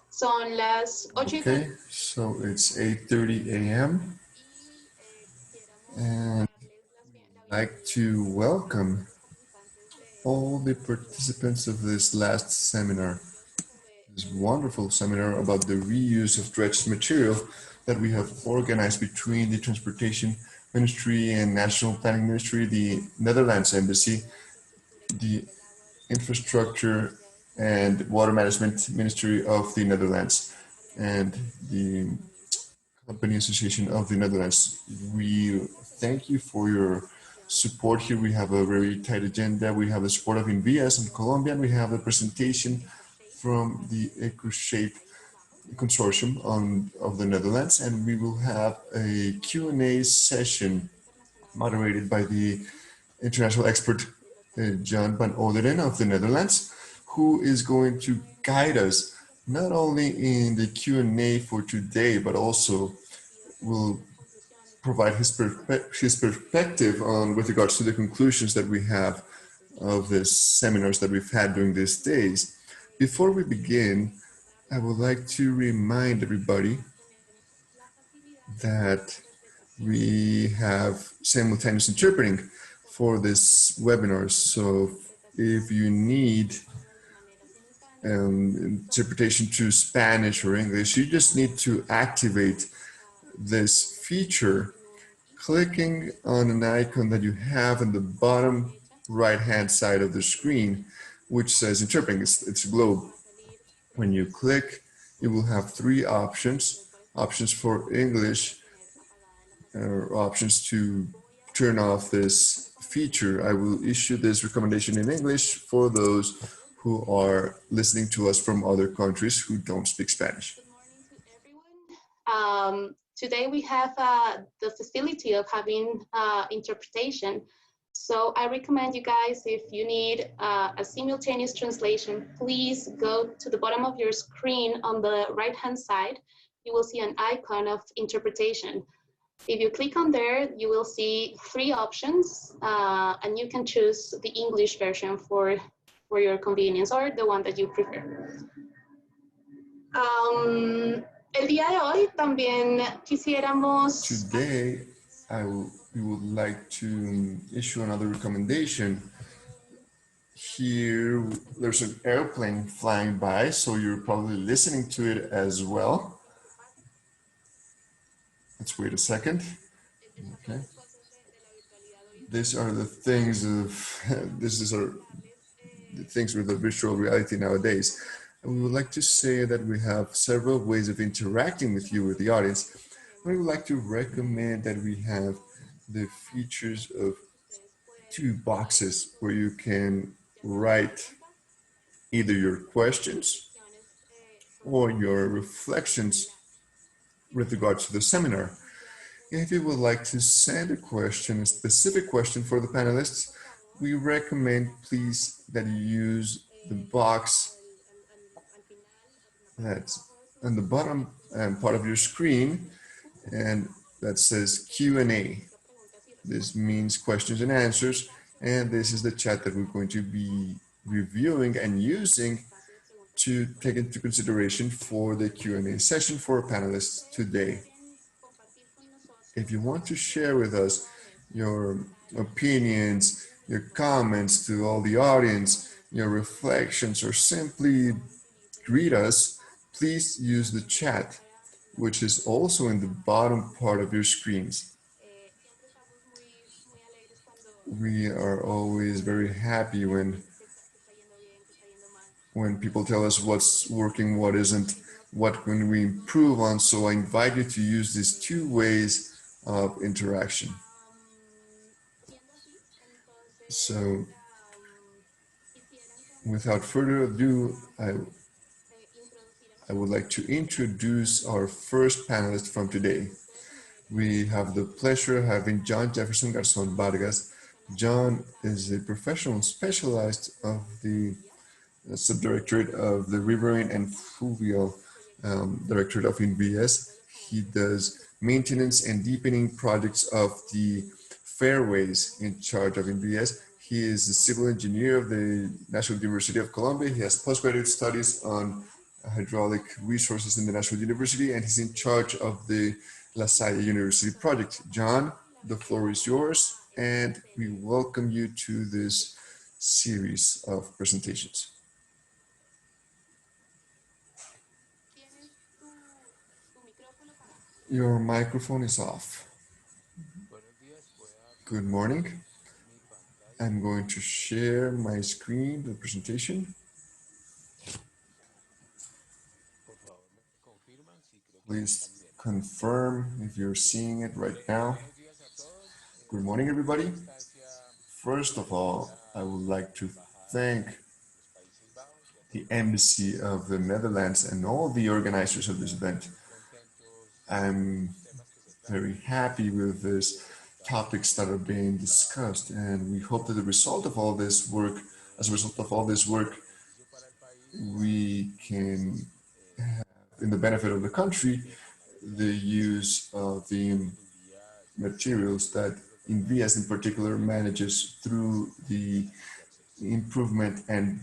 Son las 8:30. Okay, so it's 8:30 a.m. and I'd like to welcome all the participants of this last seminar, this wonderful seminar about the reuse of dredged material that we have organized between the Transportation Ministry and National Planning Ministry, the Netherlands Embassy, the Infrastructure and Water Management Ministry of the Netherlands, and the Company Association of the Netherlands. We thank you for your support here. We have a very tight agenda. We have the support of INVIAS in Colombia, and we have a presentation from the EcoShape Consortium of the Netherlands, and we will have a Q&A session moderated by the international expert John van Ouderen of the Netherlands, who is going to guide us not only in the Q&A for today, but also will provide his perspective on with regards to the conclusions that we have of the seminars that we've had during these days. Before we begin, I would like to remind everybody that we have simultaneous interpreting for this webinar. So if you need interpretation to Spanish or English, you just need to activate this feature, clicking on an icon that you have in the bottom right-hand side of the screen, which says interpreting. It's a globe. When you click, you will have three options for English, or options to turn off this feature. I will issue this recommendation in English for those who are listening to us from other countries who don't speak Spanish. Today we have the facility of having interpretation. So I recommend you guys, if you need a simultaneous translation, please go to the bottom of your screen on the right-hand side. You will see an icon of interpretation. If you click on there, you will see three options, and you can choose the English version for your convenience, or the one that you prefer. El día de hoy también quisiéramos... Today, we would like to issue another recommendation. Here, there's an airplane flying by, so you're probably listening to it as well. Let's wait a second. Okay. These are the things of, the things with the virtual reality nowadays. And we would like to say that we have several ways of interacting with you, with the audience. We would like to recommend that we have the features of two boxes where you can write either your questions or your reflections with regards to the seminar. If you would like to send a question, a specific question for the panelists, we recommend please that you use the box that's on the bottom part of your screen, and that says Q&A. This means questions and answers, and this is the chat that we're going to be reviewing and using to take into consideration for the Q&A session for our panelists today. If you want to share with us your opinions, your comments to all the audience, your reflections, or simply greet us, please use the chat, which is also in the bottom part of your screens. We are always very happy when people tell us what's working, what isn't, what can we improve on. So I invite you to use these two ways of interaction. So without further ado, I would like to introduce our first panelist from today. We have the pleasure of having John Jefferson Garzón Vargas. John is a professional specialized of the subdirectorate of the Riverine and Fluvial Directorate of INVIAS. He does maintenance and deepening projects of the fairways in charge of INVIAS. He is a civil engineer of the National University of Colombia. He has postgraduate studies on hydraulic resources in the National University, and he's in charge of the La Salle University project. John, the floor is yours, and we welcome you to this series of presentations. Your microphone is off. Good morning. I'm going to share my screen, the presentation. Please confirm if you're seeing it right now. Good morning, everybody. First of all, I would like to thank the Embassy of the Netherlands and all the organizers of this event. I'm very happy with these topics that are being discussed, and we hope that as a result of all this work, we can have, in the benefit of the country, the use of the materials that INVIAS in particular manages through the improvement and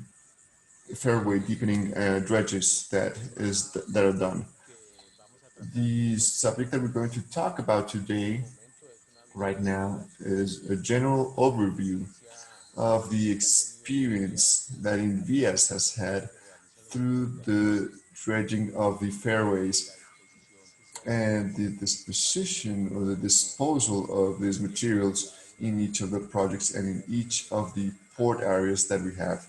fairway deepening dredges that are done. The subject that we're going to talk about today, right now, is a general overview of the experience that INVIAS has had through the dredging of the fairways and the disposition or the disposal of these materials in each of the projects and in each of the port areas that we have,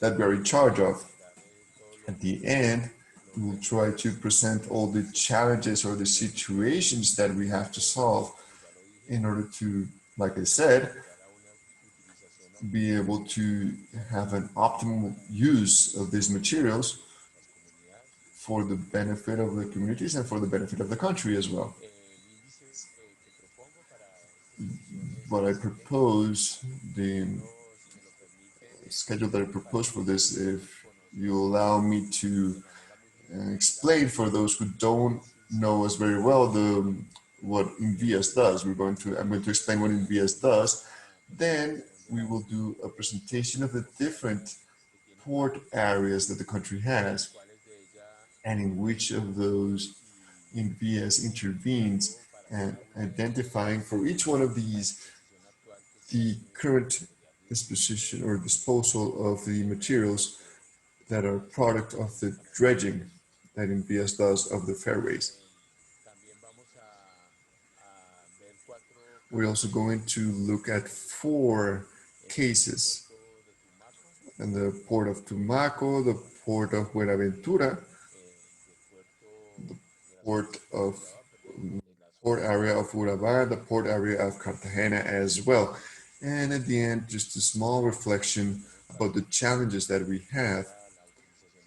that we're in charge of. At the end, we will try to present all the challenges or the situations that we have to solve in order to, like I said, be able to have an optimal use of these materials for the benefit of the communities and for the benefit of the country as well. What I propose, the schedule that I propose for this, if you allow me to explain for those who don't know us very well what INVIAS does. I'm going to explain what INVIAS does. Then we will do a presentation of the different port areas that the country has and in which of those INVIAS intervenes, and identifying for each one of these the current disposition or disposal of the materials that are product of the dredging that INVIAS does of the fairways. We're also going to look at 4 cases in the port of TUMACO, the port of BUENAVENTURA, the port area of URABA, the port area of Cartagena as well. And at the end, just a small reflection about the challenges that we have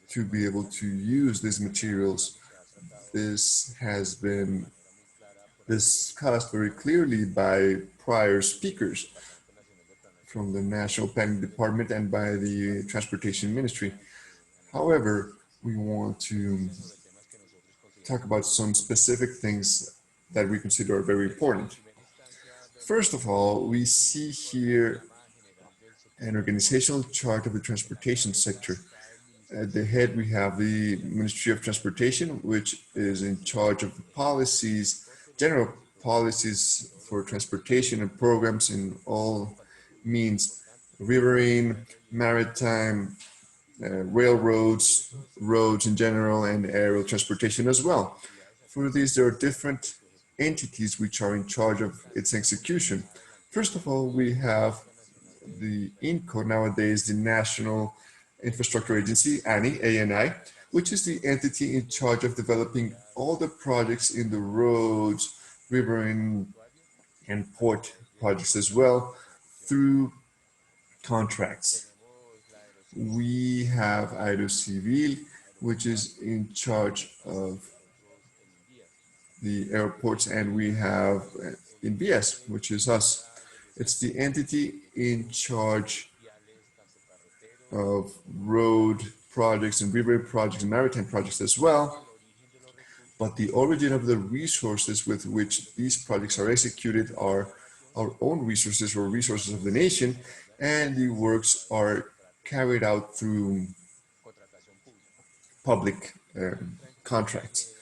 to be able to use these materials. This has been discussed very clearly by prior speakers from the National Planning Department and by the Transportation Ministry. However, we want to talk about some specific things that we consider are very important. First of all, we see here an organizational chart of the transportation sector. At the head, we have the Ministry of Transportation, which is in charge of the policies, general policies for transportation and programs in all means, riverine, maritime, railroads, roads in general, and aerial transportation as well. For these, there are different entities which are in charge of its execution. First of all, we have the INCO, nowadays the National Infrastructure Agency, ANI, which is the entity in charge of developing all the projects in the roads, riverine, and port projects as well through contracts. We have Aerocivil, which is in charge of the airports, and we have INVIAS, which is us. It's the entity in charge of road projects and river projects and maritime projects as well. But the origin of the resources with which these projects are executed are our own resources or resources of the nation, and the works are carried out through public contracts.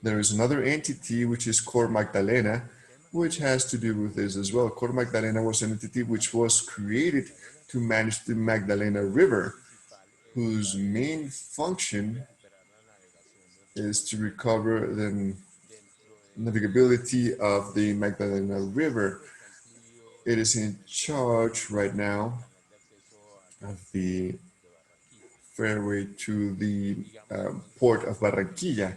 There is another entity, which is Cor Magdalena, which has to do with this as well. Cor Magdalena was an entity which was created to manage the Magdalena River, whose main function is to recover the navigability of the Magdalena River. It is in charge right now of the fairway to the port of Barranquilla.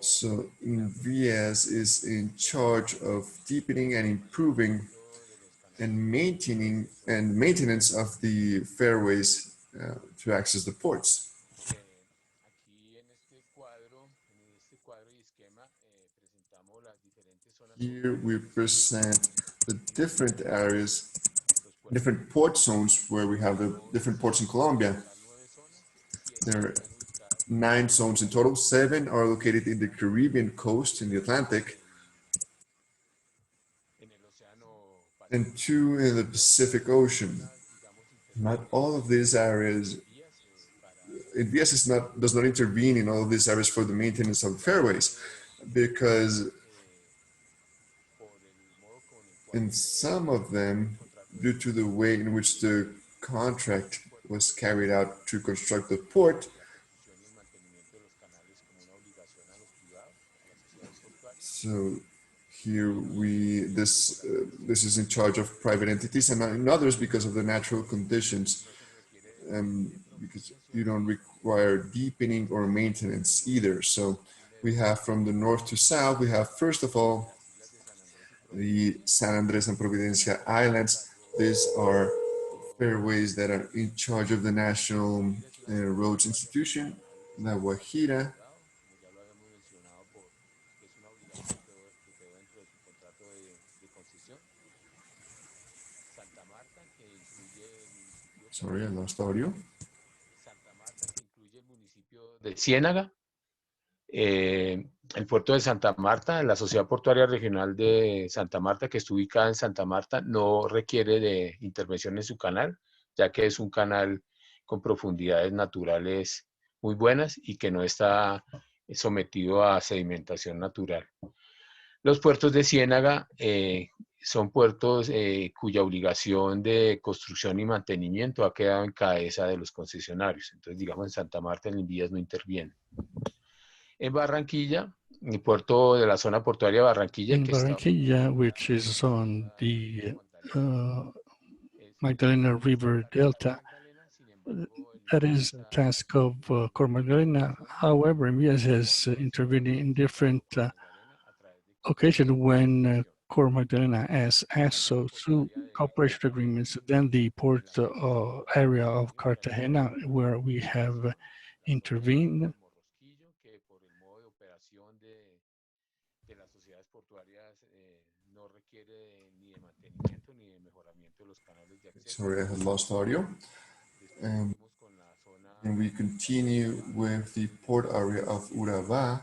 So INVIAS is in charge of deepening and improving and maintenance of the fairways to access the ports. Here we present the different areas, different port zones where we have the different ports in Colombia. There are 9 zones in total. 7 are located in the Caribbean coast in the Atlantic, and 2 in the Pacific Ocean. Not all of these areas, INVIAS does not intervene in all of these areas for the maintenance of fairways, because in some of them, due to the way in which the contract was carried out to construct the port, so here this is in charge of private entities, and in others because of the natural conditions, because you don't require deepening or maintenance either. So we have from the north to south, we have first of all the San Andres and Providencia Islands. These are fairways that are in charge of the National Roads Institution, La Guajira. Sorry, I lost audio. De Ciénaga, el puerto de Santa Marta, la Sociedad Portuaria Regional de Santa Marta, que está ubicada en Santa Marta, no requiere de intervención en su canal, ya que es un canal con profundidades naturales muy buenas y que no está sometido a sedimentación natural. Los puertos de Ciénaga son puertos cuya obligación de construcción y mantenimiento ha quedado en cabeza de los concesionarios. Entonces, digamos, en Santa Marta, el INVIAS no interviene. En Barranquilla, el puerto de la zona portuaria de Barranquilla, in Barranquilla, which is on the Magdalena River Delta, that is the task of Cor Magdalena. However, INVIAS has intervened in different occasions when Cor Magdalena has ASO through cooperation agreements, then the port area of Cartagena, where we have intervened. Sorry, I had lost audio. And we continue with the port area of URABA,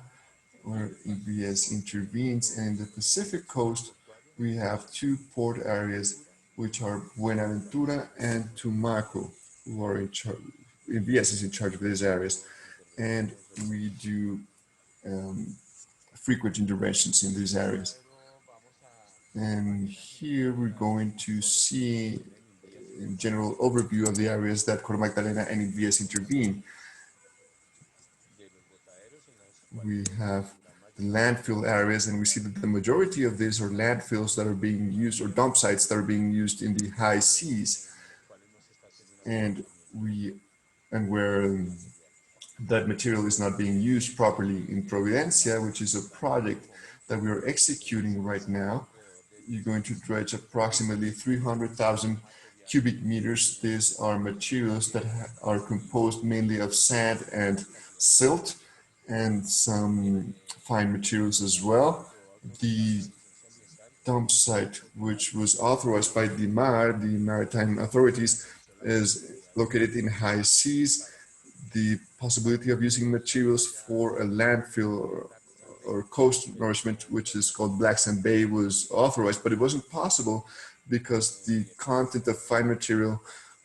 where INVIAS intervenes. And in the Pacific coast, we have 2 port areas, which are Buenaventura and Tumaco, who are in charge. INVIAS is in charge of these areas. And we do frequent interventions in these areas. And here we're going to see in general overview of the areas that Cor Magdalena and INVIAS intervene. We have the landfill areas, and we see that the majority of these are landfills that are being used, or dump sites that are being used in the high seas, and where that material is not being used properly. In Providencia, which is a project that we are executing right now, you're going to dredge approximately 300,000 cubic meters. These are materials that are composed mainly of sand and silt, and some fine materials as well. The dump site, which was authorized by the maritime authorities, is located in high seas. The possibility of using materials for a landfill or coast nourishment, which is called Black Sand Bay, was authorized, but it wasn't possible because the content of fine material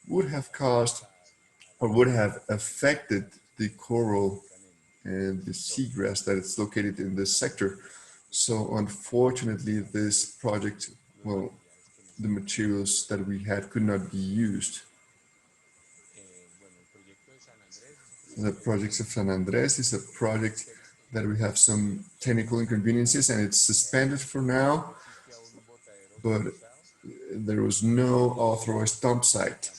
would have caused or would have affected the coral and the seagrass that is located in this sector. So unfortunately, this project, well, the materials that we had could not be used. The project of San Andres is a project that we have some technical inconveniences and it's suspended for now, but there was no authorized dump site.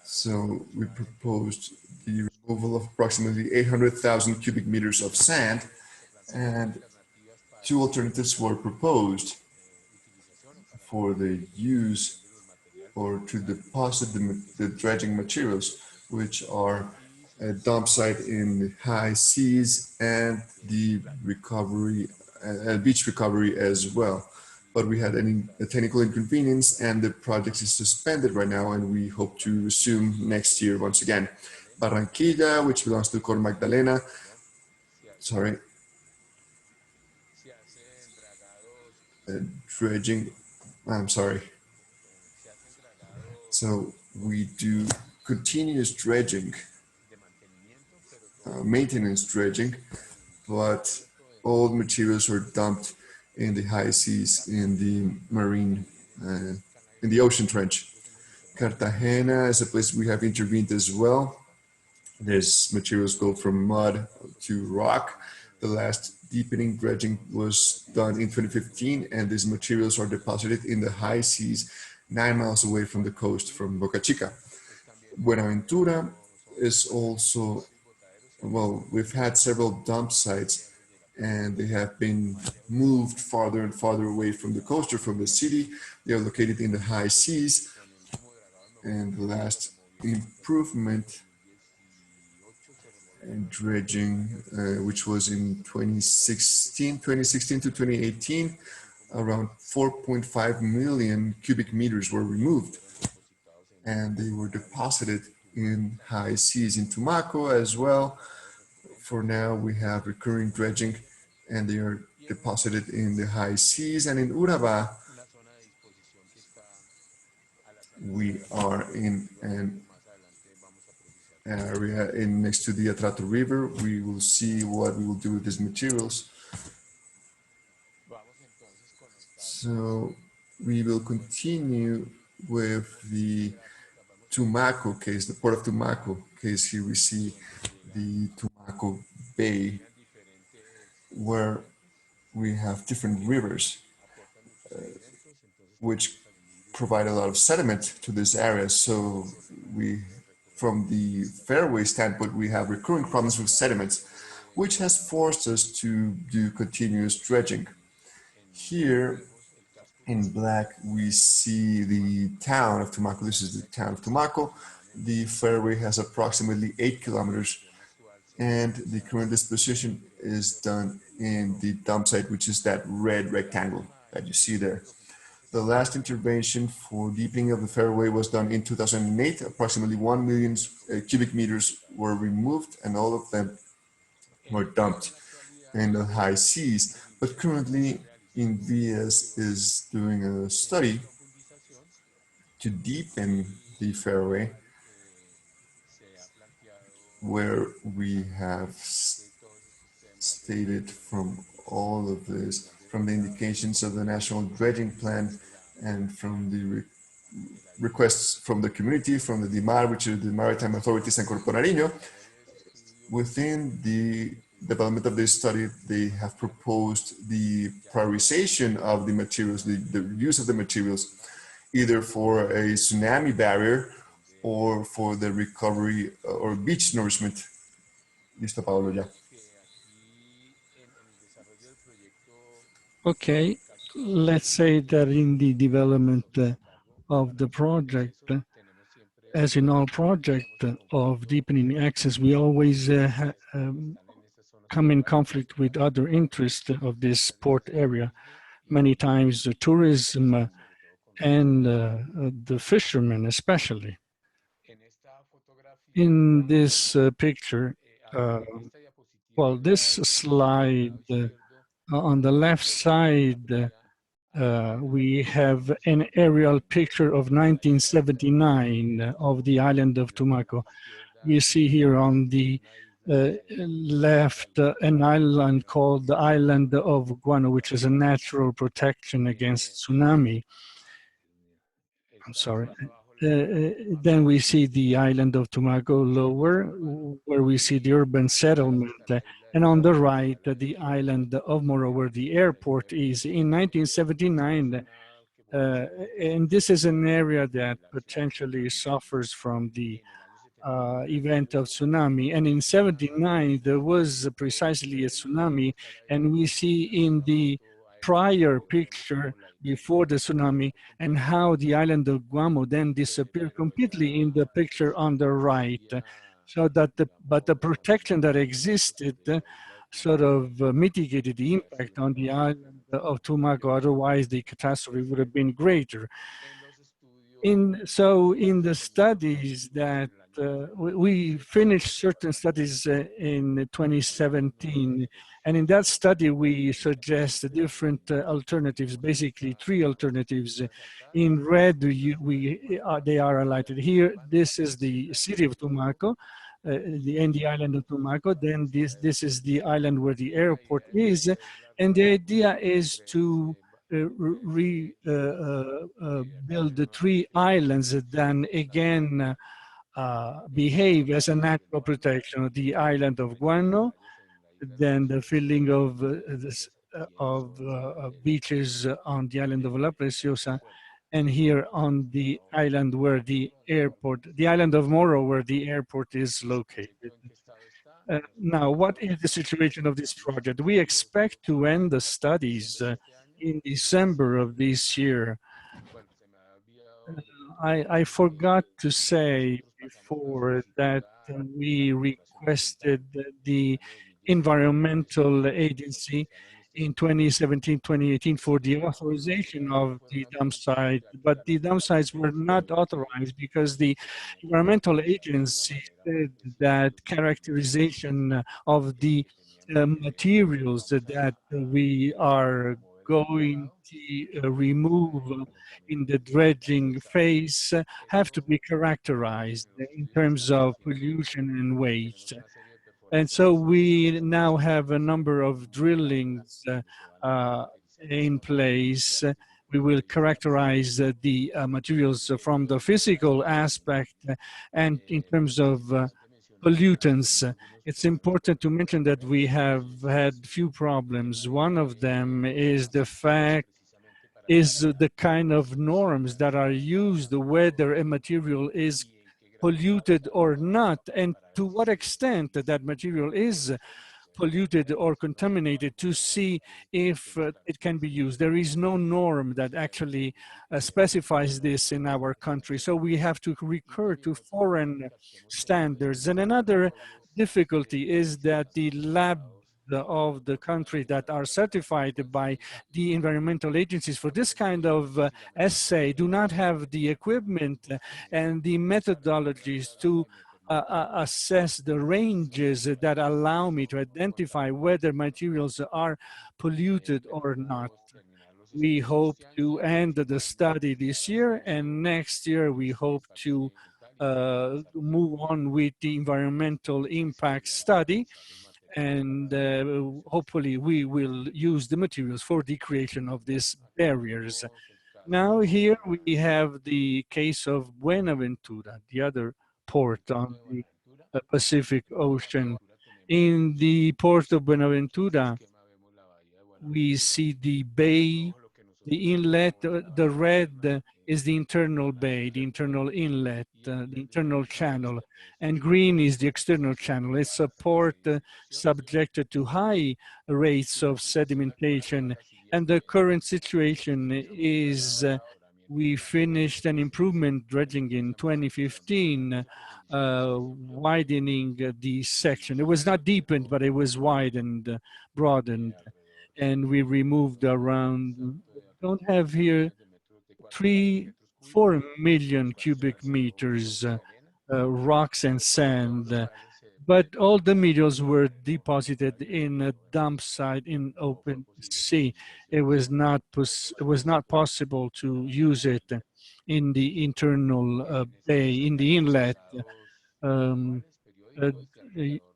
So we proposed the removal of approximately 800,000 cubic meters of sand, and two alternatives were proposed for the use or to deposit the dredging materials, which are a dump site in the high seas and the recovery, beach recovery as well. But we had a technical inconvenience and the project is suspended right now, and we hope to resume next year once again. Barranquilla, which belongs to Cor Magdalena, sorry, dredging, I'm sorry. So we do continuous dredging, maintenance dredging, but all materials are dumped in the high seas, in the marine, in the ocean trench. Cartagena is a place we have intervened as well. These materials go from mud to rock. The last deepening dredging was done in 2015, and these materials are deposited in the high seas 9 miles away from the coast, from Boca Chica. Buenaventura is also, well, we've had several dump sites and they have been moved farther and farther away from the coast or from the city. They are located in the high seas. And the last improvement in dredging, which was in 2016 to 2018, around 4.5 million cubic meters were removed. And they were deposited in high seas in Tumaco as well. For now, we have recurring dredging and they are deposited in the high seas. And in Urabá, we are in an area next to the ATRATO river. We will see what we will do with these materials. So we will continue with the Tumaco case, the port of Tumaco case. Here we see the Tumaco Bay, where we have different rivers, which provide a lot of sediment to this area. So we, from the fairway standpoint, we have recurring problems with sediments, which has forced us to do continuous dredging. Here in black, we see the town of Tumaco. This is the town of Tumaco. The fairway has approximately 8 kilometers, and the current disposition is done in the dump site, which is that red rectangle that you see there. The last intervention for deepening of the fairway was done in 2008. Approximately 1 million cubic meters were removed, and all of them were dumped in the high seas. But currently, INVIAS is doing a study to deepen the fairway, where we have stated from all of this, from the indications of the National Dredging Plan and from the requests from the community, from the DIMAR, which are the Maritime Authorities and Corpo Nariño. Within the development of this study, they have proposed the prioritization of the materials, the use of the materials, either for a tsunami barrier or for the recovery or beach nourishment. Listo, Paolo, ya. Okay, let's say that in the development of the project, as in all project of deepening access, we always come in conflict with other interests of this port area. Many times the tourism and the fishermen especially. In this picture, well, this slide, on the left side, we have an aerial picture of 1979 of the island of Tumaco. We see here on the left an island called the island of Guano, which is a natural protection against tsunami. I'm sorry. Then we see the island of Tumaco lower, where we see the urban settlement. And on the right, the island of Moro, where the airport is. In 1979, and this is an area that potentially suffers from the event of tsunami. And in 79, there was precisely a tsunami. And we see in the prior picture before the tsunami and how the island of Guamo then disappeared completely in the picture on the right. So that but the protection that existed sort of mitigated the impact on the island of Tumaco. Otherwise, the catastrophe would have been greater. So in the studies that we finished certain studies in 2017, and in that study we suggest different alternatives, basically 3 alternatives. In red, they are highlighted here. This is the city of Tumaco, the island of Tumaco. Then this is the island where the airport is, and the idea is to build the 3 islands that then again behave as a natural protection. The island of Guano, then the filling of beaches on the island of La Preciosa, and here on the island where the island of Moro, where the airport is located. Now, what is the situation of this project? We expect to end the studies in December of this year. I forgot to say before that we requested the environmental agency in 2017-2018 for the authorization of the dump site, but the dump sites were not authorized because the environmental agency said that characterization of the materials that we are going to remove in the dredging phase have to be characterized in terms of pollution and waste. And so we now have a number of drillings in place. We will characterize the materials from the physical aspect and in terms of pollutants. It's important to mention that we have had few problems. One of them is the kind of norms that are used, whether a material is polluted or not, and to what extent that material is polluted or contaminated, to see if it can be used. There is no norm that actually specifies this in our country, so we have to recur to foreign standards. And another difficulty is that the lab of the country that are certified by the environmental agencies for this kind of assay do not have the equipment and the methodologies to assess the ranges that allow me to identify whether materials are polluted or not. We hope to end the study this year, and next year we hope to move on with the environmental impact study, and hopefully we will use the materials for the creation of these barriers. Now here we have the case of Buenaventura, the other port on the Pacific Ocean. In the port of Buenaventura, we see the bay, the inlet. The red is the internal bay, the internal inlet, the internal channel, and green is the external channel. It's a port subjected to high rates of sedimentation, and the current situation is we finished an improvement dredging in 2015, widening the section. It was not deepened, but it was widened, broadened, and we removed around, don't have here, 4 million cubic meters rocks and sand, but all the materials were deposited in a dump site in open sea. It was not possible to use it in the internal bay, in the inlet.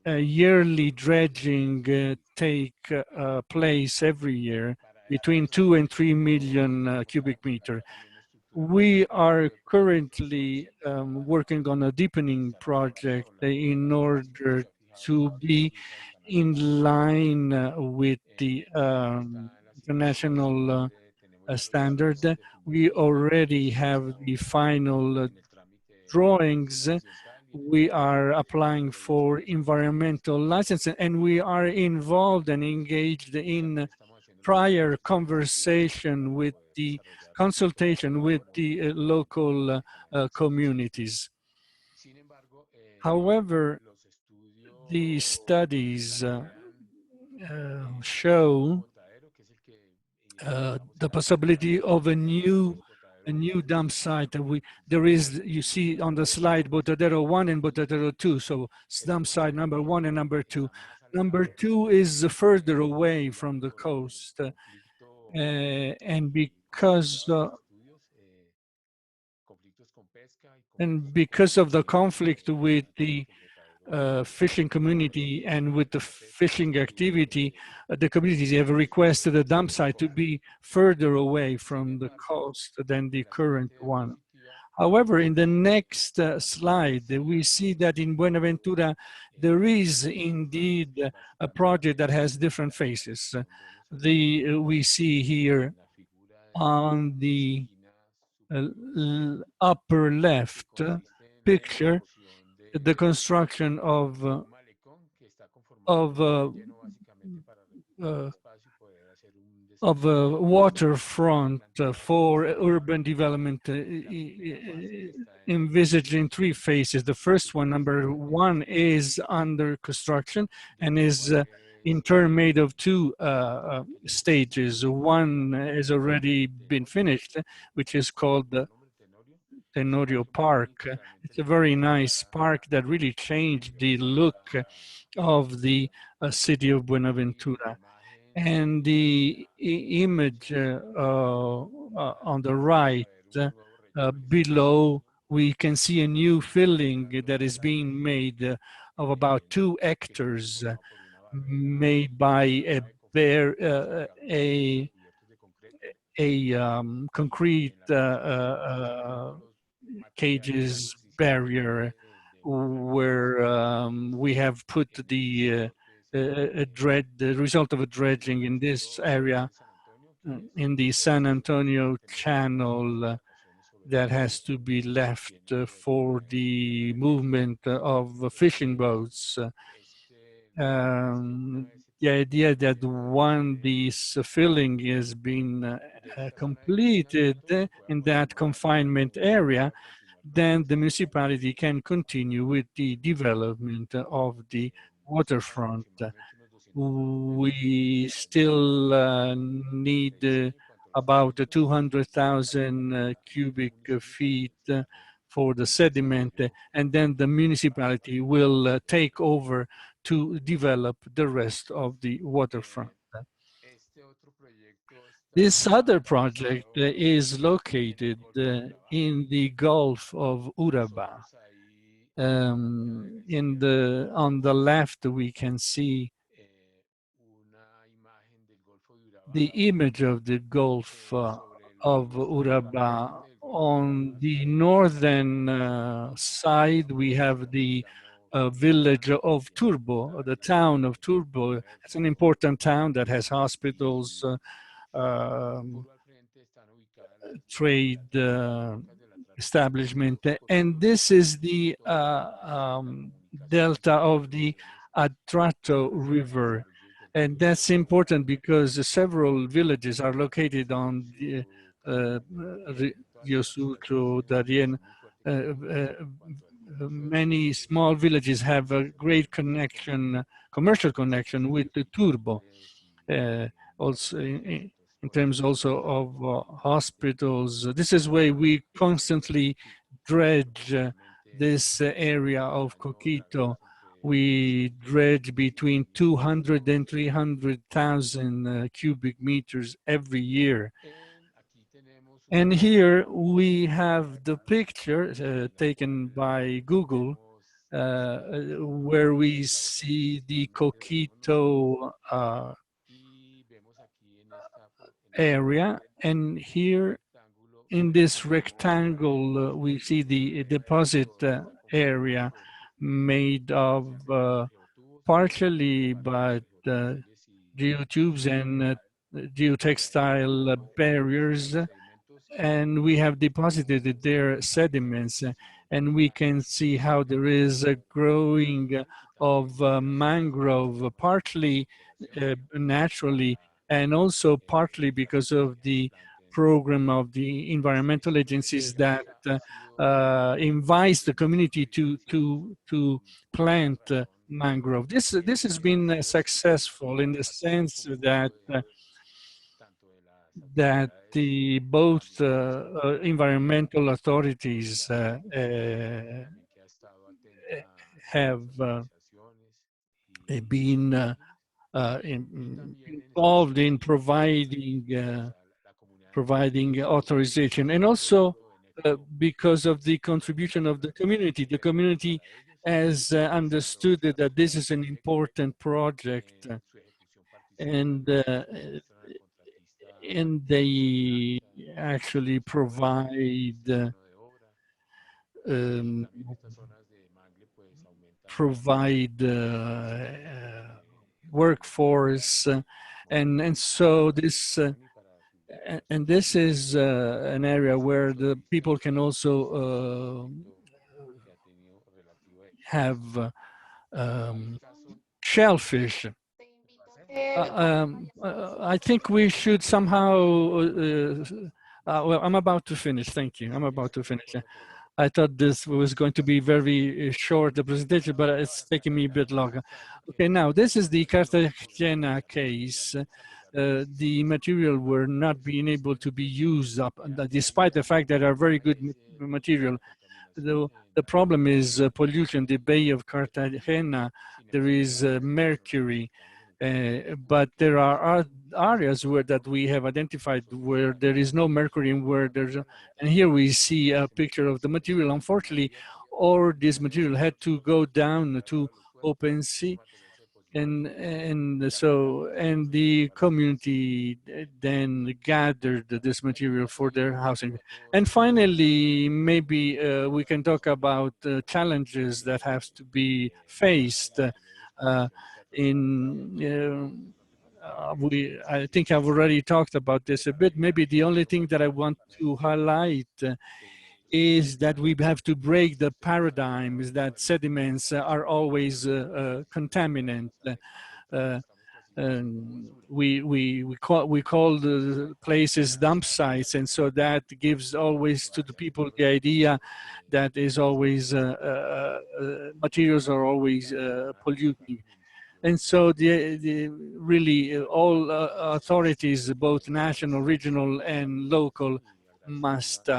yearly dredging take place every year between 2 and 3 million cubic meter. We are currently working on a deepening project in order to be in line with the international standard. We already have the final drawings. We are applying for environmental license, and we are involved and engaged in prior conversation with the consultation with the local communities. However, the studies show the possibility of a new dump site. There is, you see on the slide, Botadero 1 and Botadero 2. So dump site number 1 and number 2. Number 2 is further away from the coast. And because of the conflict with the fishing community and with the fishing activity, the communities have requested a dump site to be further away from the coast than the current one. However, in the next slide, we see that in Buenaventura, there is indeed a project that has different phases. We see here on the upper left picture the construction of a waterfront for urban development envisaged in 3 phases. The first one, number 1, is under construction and is in turn made of 2 stages. One has already been finished, which is called the Tenorio Park. It's a very nice park that really changed the look of the city of Buenaventura. And the image on the right below, we can see a new filling that is being made of about 2 hectares, made by a concrete cages barrier, where we have put the result of a dredging in this area, in the San Antonio Channel, that has to be left for the movement of fishing boats. The idea that once this filling has been completed in that confinement area, then the municipality can continue with the development of the waterfront. We still need about 200,000 cubic feet for the sediment, and then the municipality will take over to develop the rest of the waterfront. This other project is located in the Gulf of Urabá. On the left, we can see the image of the Gulf of Urabá. On the northern side, we have the village of Turbo, the town of Turbo. It's an important town that has hospitals, trade establishment, and this is the delta of the ATRATO River. And that's important because several villages are located on the Rio Sucro, Darien. Many small villages have a great connection, commercial connection with the Turbo. Also in terms also of hospitals. This is why we constantly dredge this area of Coquito. We dredge between 200 and 300,000 cubic meters every year. And here we have the picture taken by Google where we see the Coquito area, and here in this rectangle we see the deposit area made of partially by geotubes and geotextile barriers, and we have deposited their sediments, and we can see how there is a growing of mangrove, partly naturally, and also partly because of the program of the environmental agencies that invites the community to plant mangrove. This has been successful in the sense that the both environmental authorities have been involved in providing authorization, and also because of the contribution of the community. The community has understood that this is an important project, and they actually provide workforce, and so this and this is an area where the people can also have shellfish. I think we should somehow, well, I'm about to finish, thank you. I'm about to finish. I thought this was going to be very short, the presentation, but it's taking me a bit longer. Okay, now this is the Cartagena case. The material were not being able to be used up, despite the fact that are very good material. The problem is pollution. The Bay of Cartagena, there is mercury, but there are areas where that we have identified where there is no mercury and where there's, and here we see a picture of the material. Unfortunately, all this material had to go down to open sea. And the community then gathered this material for their housing. And finally, maybe we can talk about challenges that have to be faced. I think I've already talked about this a bit. Maybe the only thing that I want to highlight is that we have to break the paradigms that sediments are always contaminant. We call the places dump sites, and so that gives always to the people the idea that is always materials are always polluting. And so really all authorities, both national, regional, and local, must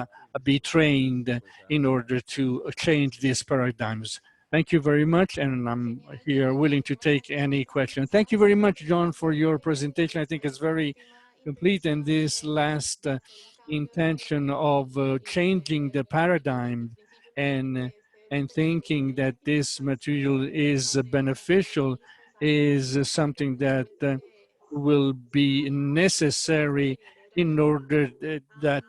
be trained in order to change these paradigms. Thank you very much, and I'm here willing to take any question. Thank you very much, John, for your presentation. I think it's very complete, and this last intention of changing the paradigm and thinking that this material is beneficial is something that will be necessary in order that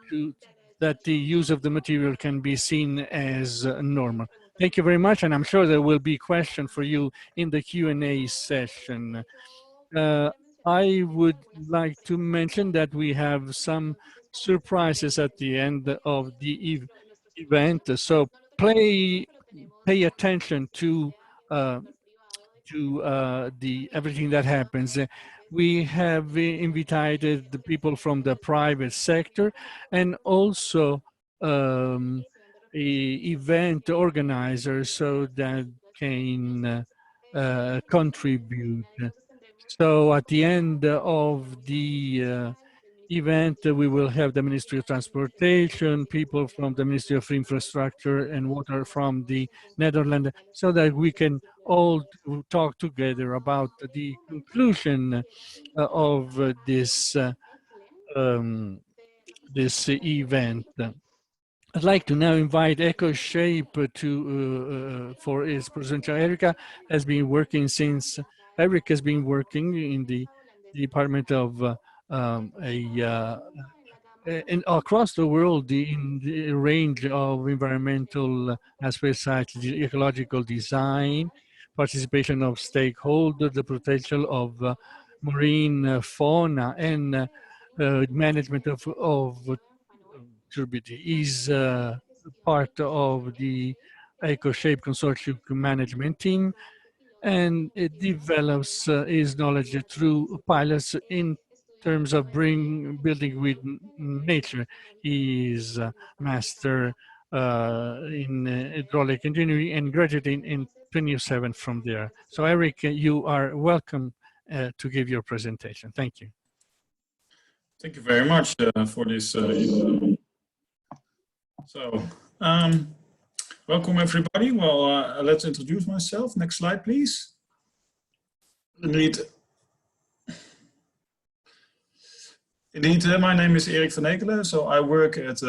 the use of the material can be seen as normal. Thank you very much, and I'm sure there will be questions for you in the Q&A session. I would like to mention that we have some surprises at the end of the event, so pay attention to everything that happens. We have invited the people from the private sector and also event organizers so that can contribute. So at the end of the event, we will have the Ministry of Transportation, people from the Ministry of Infrastructure and Water from the Netherlands, so that we can all talk together about the conclusion of this this event. I'd like to now invite EcoShape for its presenter. Erica has been working since, Eric has been working in the Department of and across the world in the range of environmental aspects such as ecological design, participation of stakeholders, the protection of marine fauna, and management of turbidity. Is part of the EcoShape Consortium management team, and it develops its knowledge through pilots in terms of building with nature. He is a master in hydraulic engineering and graduating in 27 from there. So Eric, you are welcome to give your presentation. Thank you. Thank you very much for this. Welcome everybody. Well, let's introduce myself. Next slide, please. Indeed, my name is Erik van Ekelen. So I work at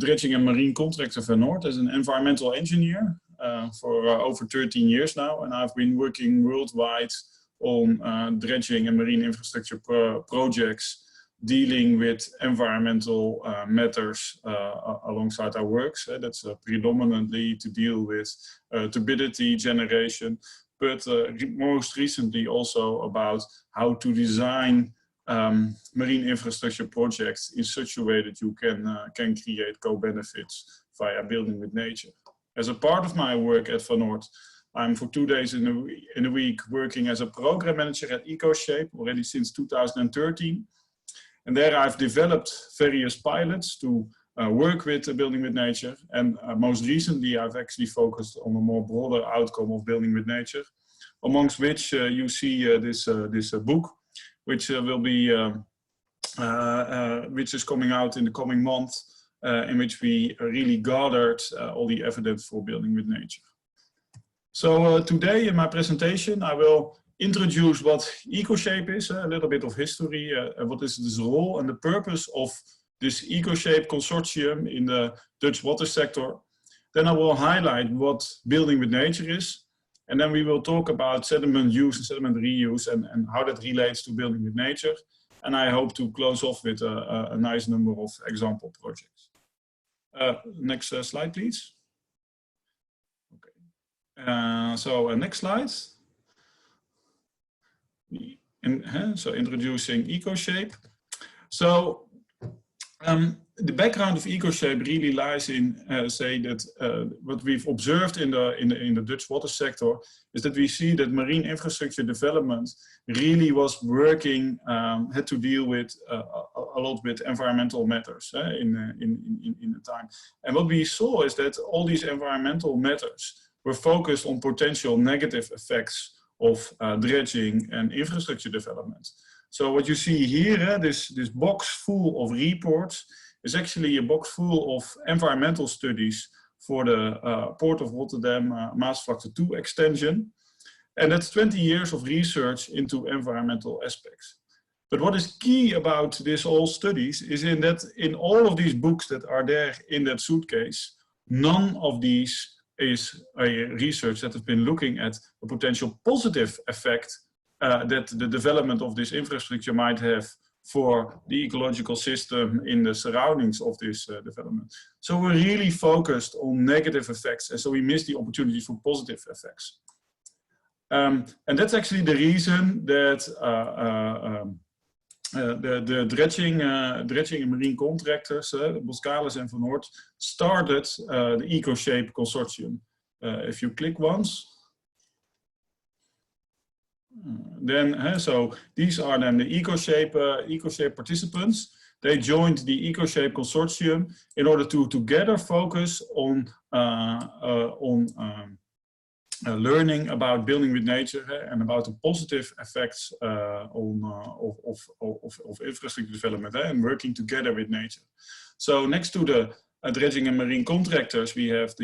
Dredging and Marine Contractor Van Noord as an environmental engineer for over 13 years now. And I've been working worldwide on dredging and marine infrastructure projects dealing with environmental matters alongside our works. That's predominantly to deal with turbidity generation, but most recently also about how to design marine infrastructure projects in such a way that you can create co-benefits via building with nature. As a part of my work at Van Noord, I'm for 2 days in a week working as a program manager at EcoShape already since 2013. And there I've developed various pilots to work with building with nature. And most recently, I've actually focused on a more broader outcome of building with nature, amongst which you see this book, which will be, which is coming out in the coming month, in which we really gathered all the evidence for building with nature. So today in my presentation, I will introduce what EcoShape is, a little bit of history, what is this role and the purpose of this EcoShape consortium in the Dutch water sector. Then I will highlight what building with nature is, and then we will talk about sediment use and sediment reuse and how that relates to building with nature. And I hope to close off with a nice number of example projects. Next slide, please. Okay. So next slide. So introducing EcoShape. So the background of EcoShape really lies in say that what we've observed in the Dutch water sector is that we see that marine infrastructure development really was working, had to deal with a lot with environmental matters in the time. And what we saw is that all these environmental matters were focused on potential negative effects of dredging and infrastructure development. So what you see here, this box full of reports, is actually a box full of environmental studies for the Port of Rotterdam Maasvlakte 2 extension. And that's 20 years of research into environmental aspects. But what is key about this all studies is in all of these books that are there in that suitcase, none of these is a research that has been looking at a potential positive effect that the development of this infrastructure might have for the ecological system in the surroundings of this development. So we're really focused on negative effects, and so we miss the opportunity for positive effects. And that's actually the reason that the dredging and marine contractors, Boskalis and Van Noord, started the EcoShape consortium. If you click once, then so these are then the EcoShape participants. They joined the EcoShape consortium in order to together focus on learning about building with nature and about the positive effects of infrastructure development and working together with nature. So next to the dredging and marine contractors, we have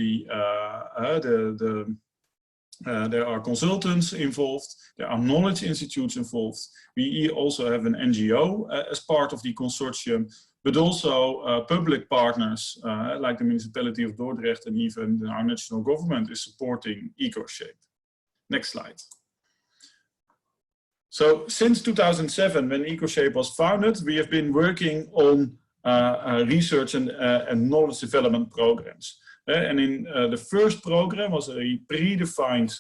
there are consultants involved, there are knowledge institutes involved. We also have an NGO as part of the consortium, but also public partners like the municipality of Dordrecht and even our national government is supporting EcoShape. Next slide. So since 2007, when EcoShape was founded, we have been working on research and knowledge development programs. And in the first program was a predefined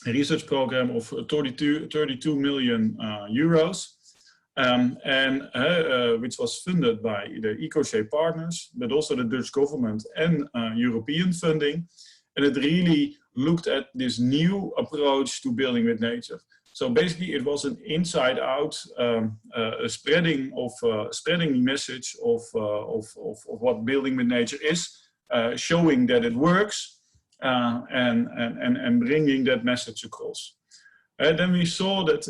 research program of 32 million euros, which was funded by the EcoShape partners, but also the Dutch government and European funding. And it really looked at this new approach to building with nature. So basically, it was an inside-out spreading the message of what building with nature is, showing that it works, and bringing that message across. Then we saw that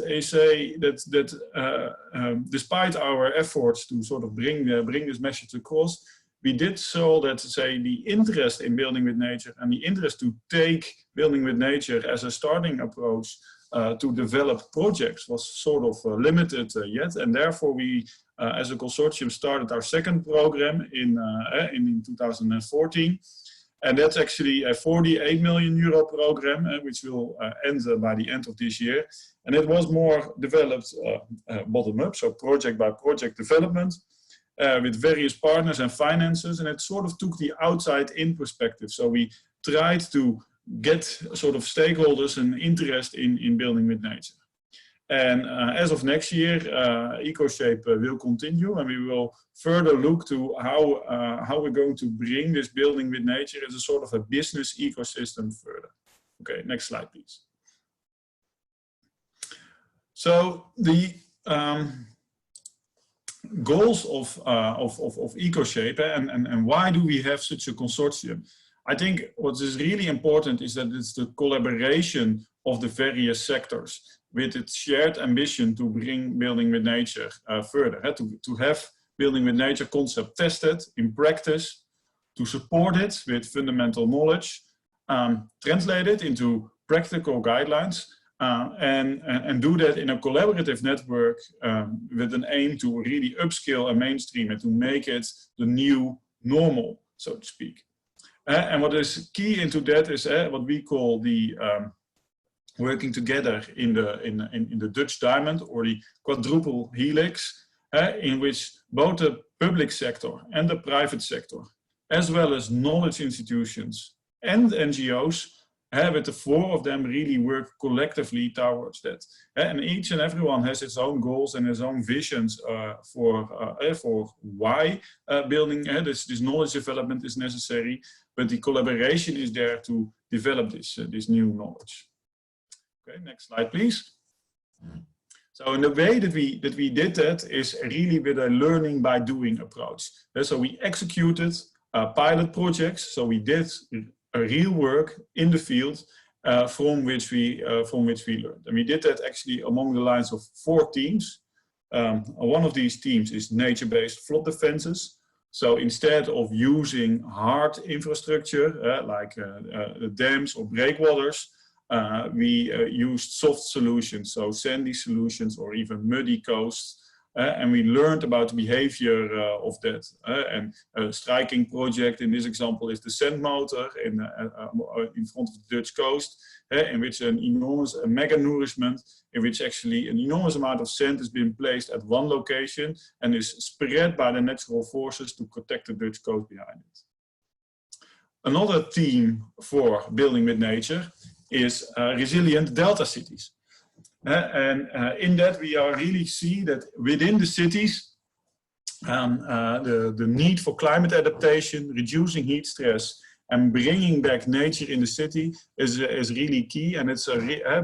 despite our efforts to sort of bring this message across, we did so that the interest in building with nature and the interest to take building with nature as a starting approach to develop projects was sort of limited yet, and therefore we, as a consortium, started our second program in 2014, and that's actually a 48 million euro program, which will end by the end of this year, and it was more developed bottom up, so project by project development with various partners and finances, and it sort of took the outside in perspective. So we tried to get sort of stakeholders and interest in building with nature. And as of next year, EcoShape will continue, and we will further look to how we're going to bring this building with nature as a sort of a business ecosystem further. Okay, next slide, please. So the goals of EcoShape and why do we have such a consortium? I think what is really important is that it's the collaboration of the various sectors with its shared ambition to bring building with nature further, to have building with nature concept tested in practice, to support it with fundamental knowledge, translate it into practical guidelines, and do that in a collaborative network with an aim to really upscale and mainstream it, to make it the new normal, so to speak. And what is key into that is what we call the working together in the Dutch diamond, or the quadruple helix, in which both the public sector and the private sector, as well as knowledge institutions and NGOs, with the four of them really work collectively towards that. And each and everyone has its own goals and his own visions for why building this knowledge development is necessary, but the collaboration is there to develop this new knowledge. Okay, next slide, please. So in the way that we did that is really with a learning by doing approach. So we executed pilot projects. So we did real work in the field from which we learned, and we did that actually among the lines of 4 teams. One of these teams is nature-based flood defenses. So instead of using hard infrastructure like dams or breakwaters, we used soft solutions, so sandy solutions or even muddy coasts. And we learned about the behavior of that. And a striking project in this example is the sand motor in front of the Dutch coast, in which an enormous mega nourishment, in which actually an enormous amount of sand has been placed at one location and is spread by the natural forces to protect the Dutch coast behind it. Another theme for building with nature is resilient delta cities. In that we really see that within the cities, the need for climate adaptation, reducing heat stress, and bringing back nature in the city is really key. And it's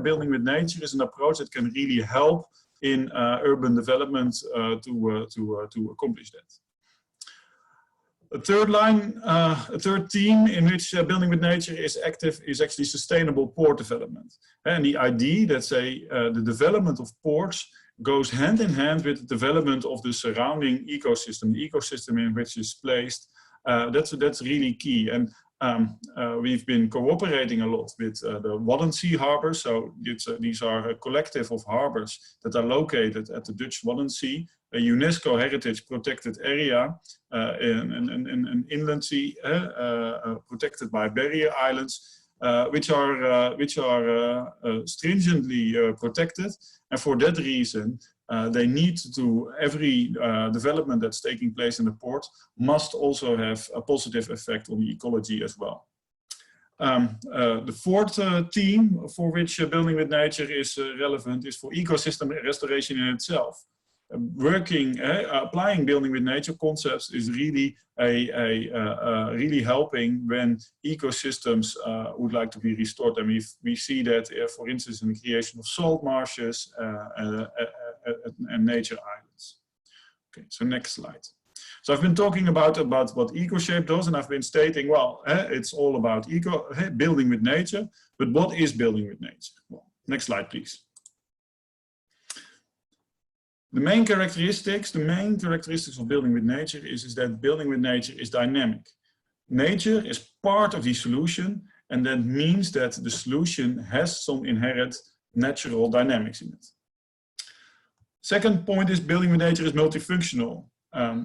building with nature is an approach that can really help in urban development to accomplish that. A third theme in which building with nature is active is actually sustainable port development. And the idea that the development of ports goes hand in hand with the development of the surrounding ecosystem, the ecosystem in which it's placed. That's really key. And we've been cooperating a lot with the Waddenzee harbors. So these are a collective of harbors that are located at the Dutch Waddenzee, a UNESCO heritage protected area, an inland sea protected by barrier islands, which are stringently protected, and for that reason they need to, every development that's taking place in the port must also have a positive effect on the ecology as well. The fourth theme for which building with nature is relevant is for ecosystem restoration in itself. Applying building with nature concepts is really really helping when ecosystems would like to be restored. And we see that, for instance, in the creation of salt marshes and nature islands. Okay, so next slide. So I've been talking about what EcoShape does, and I've been stating, well, it's all about building with nature, but what is building with nature? Well, next slide, please. The main characteristics of building with nature is that building with nature is dynamic. Nature is part of the solution, and that means that the solution has some inherent natural dynamics in it. Second point is building with nature is multifunctional. The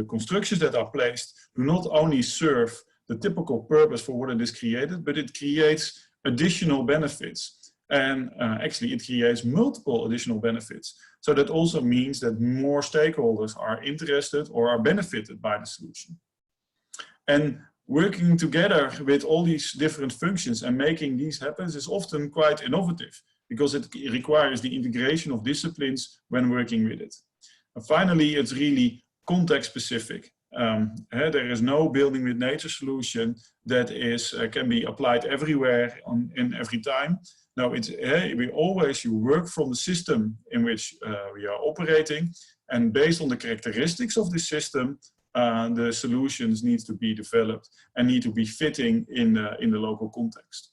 constructions that are placed do not only serve the typical purpose for what it is created, but it creates additional benefits. And actually it creates multiple additional benefits. So that also means that more stakeholders are interested or are benefited by the solution. And working together with all these different functions and making these happen is often quite innovative, because it requires the integration of disciplines when working with it. And finally, it's really context specific. There is no building with nature solution that can be applied everywhere in every time. No, you work from the system in which we are operating, and based on the characteristics of the system, the solutions need to be developed and need to be fitting in the local context.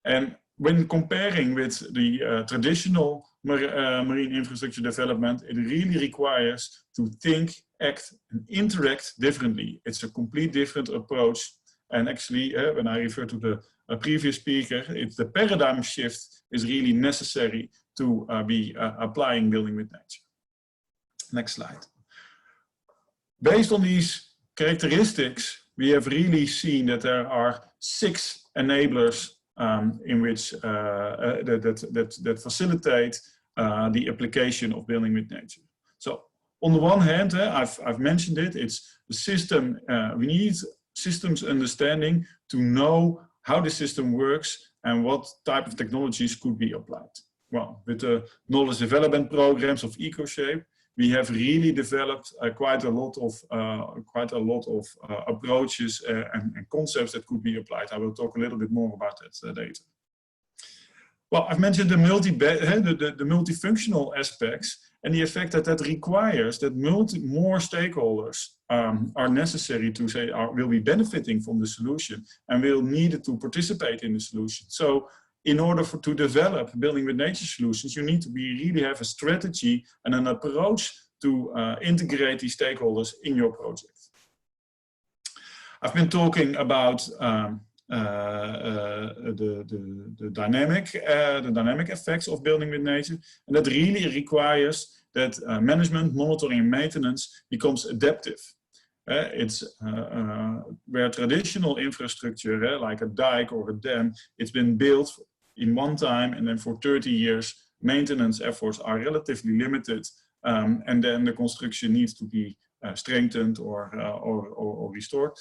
And when comparing with the traditional marine infrastructure development, it really requires to think, act, and interact differently. It's a complete different approach. And actually, when I refer to the previous speaker, it's the paradigm shift is really necessary to be applying building with nature. Next slide. Based on these characteristics, we have really seen that there are 6 enablers in which that facilitate the application of building with nature. So on the one hand, I've mentioned it, it's the system, we need systems understanding to know how the system works and what type of technologies could be applied. Well, with the knowledge development programs of EcoShape, we have really developed quite a lot of approaches and concepts that could be applied. I will talk a little bit more about that later. Well, I've mentioned the multifunctional aspects and the effect that requires that more stakeholders are necessary to say will be benefiting from the solution and will need to participate in the solution. So in order to develop building with nature solutions, you need to really have a strategy and an approach to integrate these stakeholders in your project. I've been talking about the dynamic effects of building with nature, and that really requires that management, monitoring, and maintenance becomes adaptive. It's where traditional infrastructure, like a dike or a dam, it's been built in one time, and then for 30 years, maintenance efforts are relatively limited, and then the construction needs to be strengthened or restored.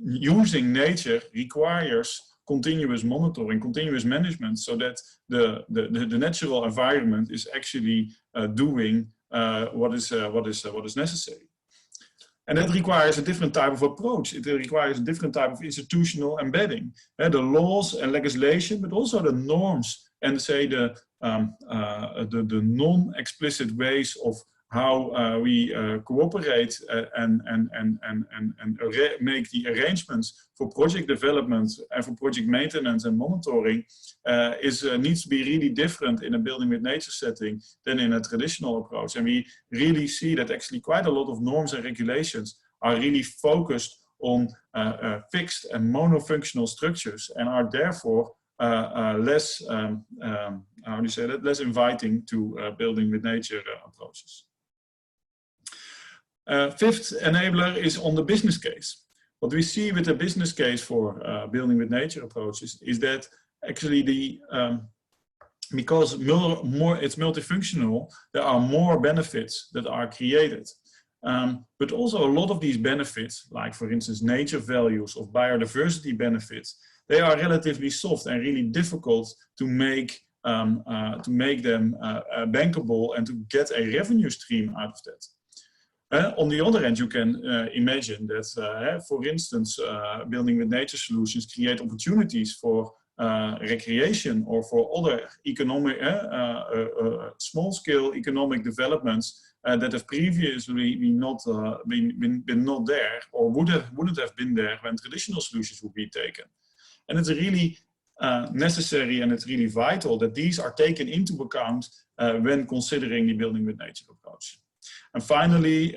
Using nature requires continuous monitoring, continuous management, so that the natural environment is actually doing what is necessary. And that requires a different type of approach. It requires a different type of institutional embedding. The laws and legislation, but also the norms and say the non-explicit ways of how we cooperate and make the arrangements for project development and for project maintenance and monitoring needs to be really different in a building with nature setting than in a traditional approach. And we really see that actually quite a lot of norms and regulations are really focused on fixed and monofunctional structures and are therefore less, how do you say that, less inviting to building with nature approaches. Fifth enabler is on the business case. What we see with the business case for building with nature approaches is that actually because it's multifunctional, there are more benefits that are created. But also a lot of these benefits, like for instance nature values of biodiversity benefits, they are relatively soft and really difficult to make them bankable and to get a revenue stream out of that. On the other hand, you can imagine that, for instance, building with nature solutions create opportunities for recreation or for other economic, small-scale economic developments that have previously been not there or wouldn't have been there when traditional solutions would be taken. And it's really necessary and it's really vital that these are taken into account when considering the building with nature approach. And finally,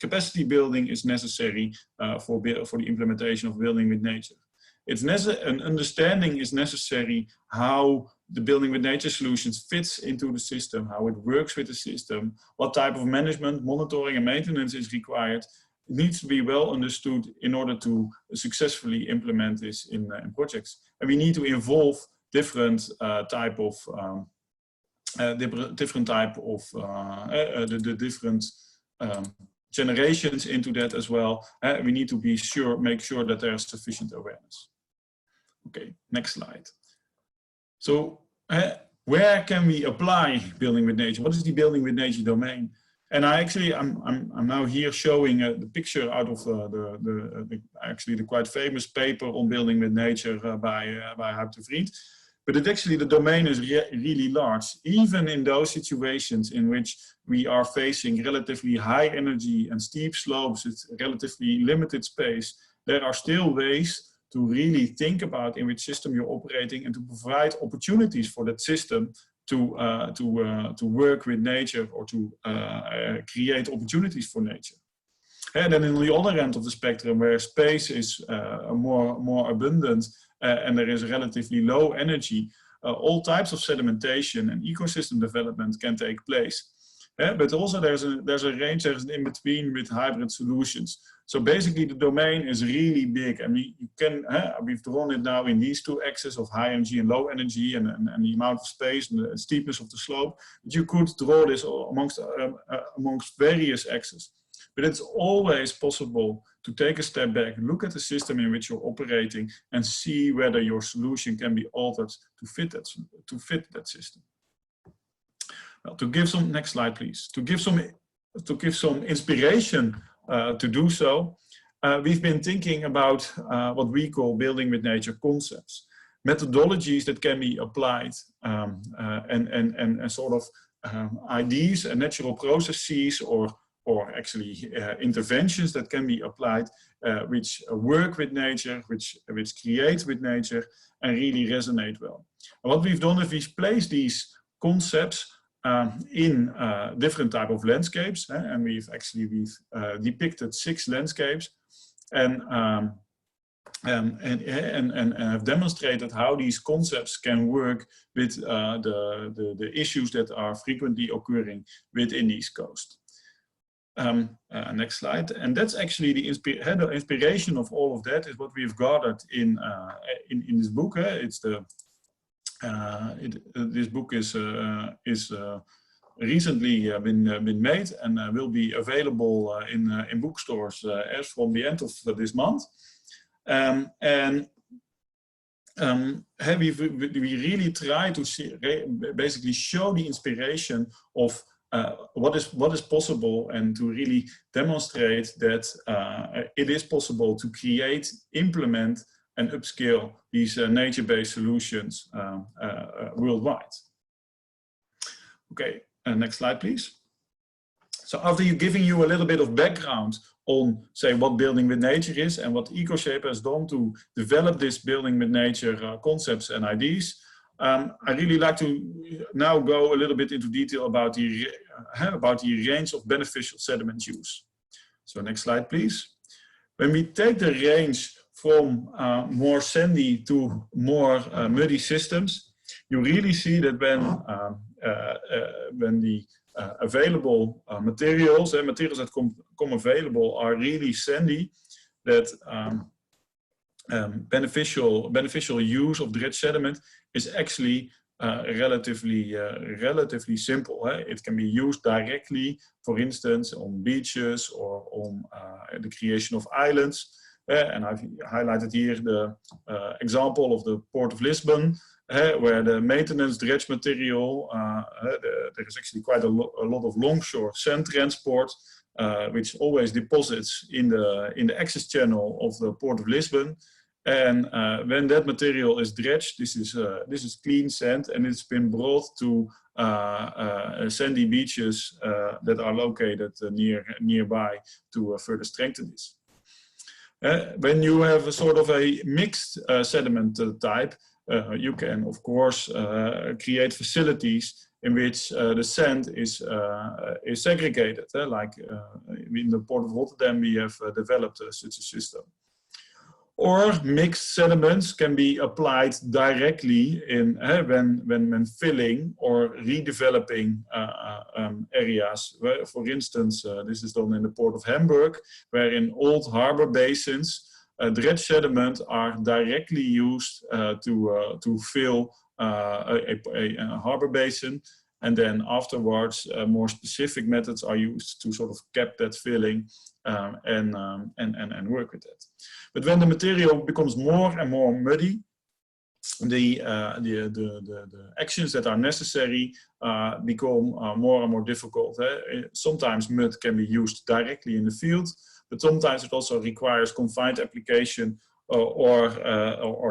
capacity building is necessary for the implementation of building with nature. An understanding is necessary how the building with nature solutions fits into the system, how it works with the system, what type of management, monitoring and maintenance is required. It needs to be well understood in order to successfully implement this in projects. And we need to involve different type of generations into that as well. We need to make sure that there's sufficient awareness. Okay, next slide. So where can we apply building with nature? What is the building with nature domain? And I'm now here showing the picture out of the quite famous paper on building with nature by Huib de Vriend. But the domain is really large. Even in those situations in which we are facing relatively high energy and steep slopes with relatively limited space, there are still ways to really think about in which system you're operating and to provide opportunities for that system to work with nature or to create opportunities for nature. And then on the other end of the spectrum, where space is more abundant and there is relatively low energy, all types of sedimentation and ecosystem development can take place. But also there's a range, there's an in-between with hybrid solutions. So basically the domain is really big, and we've drawn it now in these two axes of high energy and low energy and the amount of space and the steepness of the slope. But you could draw this amongst various axes. But it's always possible to take a step back, look at the system in which you're operating and see whether your solution can be altered to fit that system. Well, to give some, next slide please, to give some inspiration to do so, we've been thinking about what we call building with nature concepts, methodologies that can be applied and sort of ideas and natural processes or actually interventions that can be applied, which work with nature, which create with nature and really resonate well. And what we've done is we've placed these concepts in different type of landscapes, and we've depicted 6 landscapes and have demonstrated how these concepts can work with the issues that are frequently occurring within these coasts. Next slide. And that's actually the inspiration of all of that is what we've gathered in this book. It's this book is recently been made and will be available in bookstores as from the end of this month. We really try to basically show the inspiration of what is possible and to really demonstrate that it is possible to create, implement and upscale these nature-based solutions worldwide. Okay, next slide please. So after giving you a little bit of background on, say, what building with nature is and what EcoShape has done to develop this building with nature concepts and ideas, I really like to now go a little bit into detail about the range of beneficial sediment use. So next slide, please. When we take the range from more sandy to more muddy systems, you really see that when the available materials and materials that come available are really sandy, that beneficial use of dredge sediment is actually relatively simple. It can be used directly, for instance, on beaches or on the creation of islands. And I've highlighted here the example of the Port of Lisbon, where the maintenance dredge material, there is actually quite a lot of longshore sand transport, which always deposits in the access channel of the Port of Lisbon. And when that material is dredged, this is clean sand, and it's been brought to sandy beaches that are located nearby to further strengthen this. When you have a sort of a mixed sediment type, you can, of course, create facilities in which the sand is segregated. Like in the Port of Rotterdam, we have developed such a system. Or mixed sediments can be applied directly in when filling or redeveloping areas. For instance, this is done in the Port of Hamburg, where in old harbor basins, dredge sediment are directly used to fill a harbor basin, and then afterwards more specific methods are used to sort of cap that filling and work with that. But when the material becomes more and more muddy, the actions that are necessary become more and more difficult. Sometimes mud can be used directly in the field, but sometimes it also requires confined application or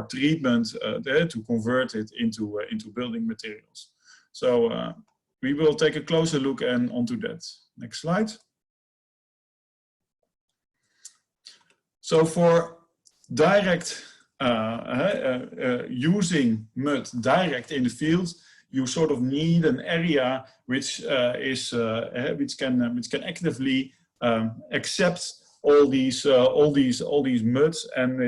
treatment to convert it into building materials. So we will take a closer look onto that. Next slide. So for direct using mud direct in the field, you sort of need an area which can actively accept all these muds, and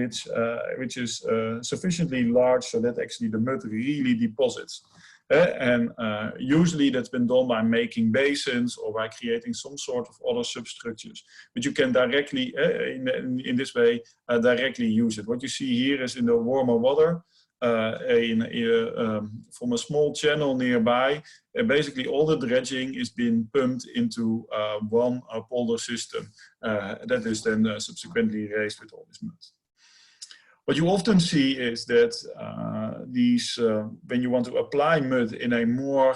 which is sufficiently large so that actually the mud really deposits. And usually that's been done by making basins or by creating some sort of other substructures. But you can directly, in this way, directly use it. What you see here is in the warmer water, from a small channel nearby, basically all the dredging is being pumped into one polder system that is then subsequently raised with all this mud. What you often see is that when you want to apply mud in a more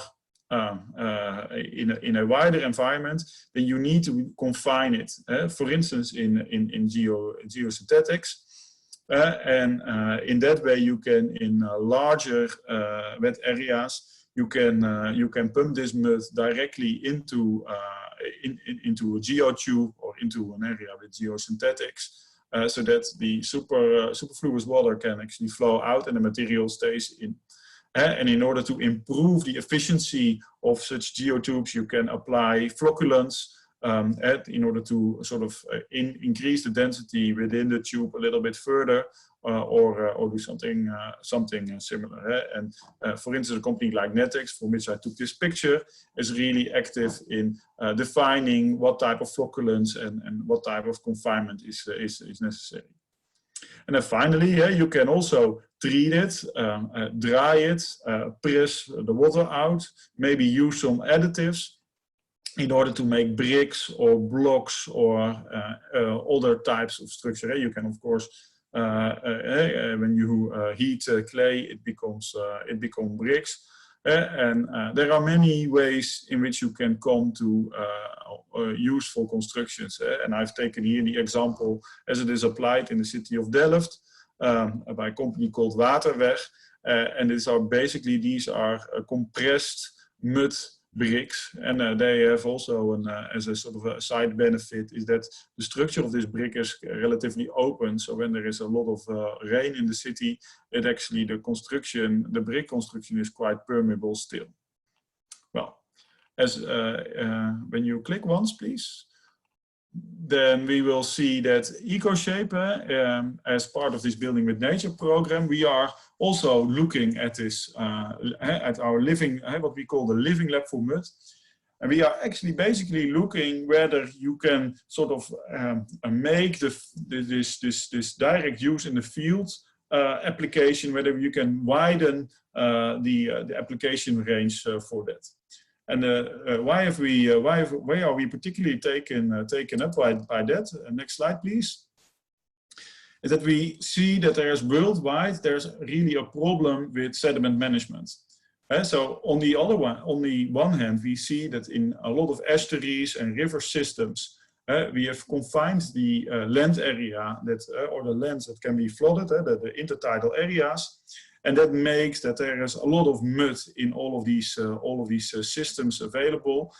in a wider environment, then you need to confine it. For instance, in geosynthetics, and in that way you can, in larger wet areas, you can pump this mud directly into a geotube or into an area with geosynthetics. So that the superfluous water can actually flow out and the material stays in. And in order to improve the efficiency of such geotubes, you can apply flocculants in order to sort of increase the density within the tube a little bit further, or do something similar. And for instance, a company like Netix, from which I took this picture, is really active in defining what type of flocculants and what type of confinement is necessary. And then finally, you can also treat it, dry it, press the water out, maybe use some additives in order to make bricks or blocks or other types of structure. You can, of course, when you heat clay, it becomes bricks. And there are many ways in which you can come to useful constructions. And I've taken here the example as it is applied in the city of Delft by a company called Waterweg. And these are compressed mud bricks, and they have also as a sort of a side benefit is that the structure of this brick is relatively open. So when there is a lot of rain in the city, it actually the brick construction is quite permeable still. Well, as when you click once, please. then we will see that EcoShape, as part of this Building with Nature program, we are also looking at this, at our living, what we call the living lab for mud. And we are actually basically looking whether you can sort of make this direct use in the field application, whether you can widen the application range for that. And why are we particularly taken up by that? Next slide, please. Is that we see that there's worldwide, there's really a problem with sediment management. So on the one hand, we see that in a lot of estuaries and river systems, we have confined the land area that, or the lands that can be flooded, the intertidal areas. And that makes that there is a lot of mud in all of these systems available,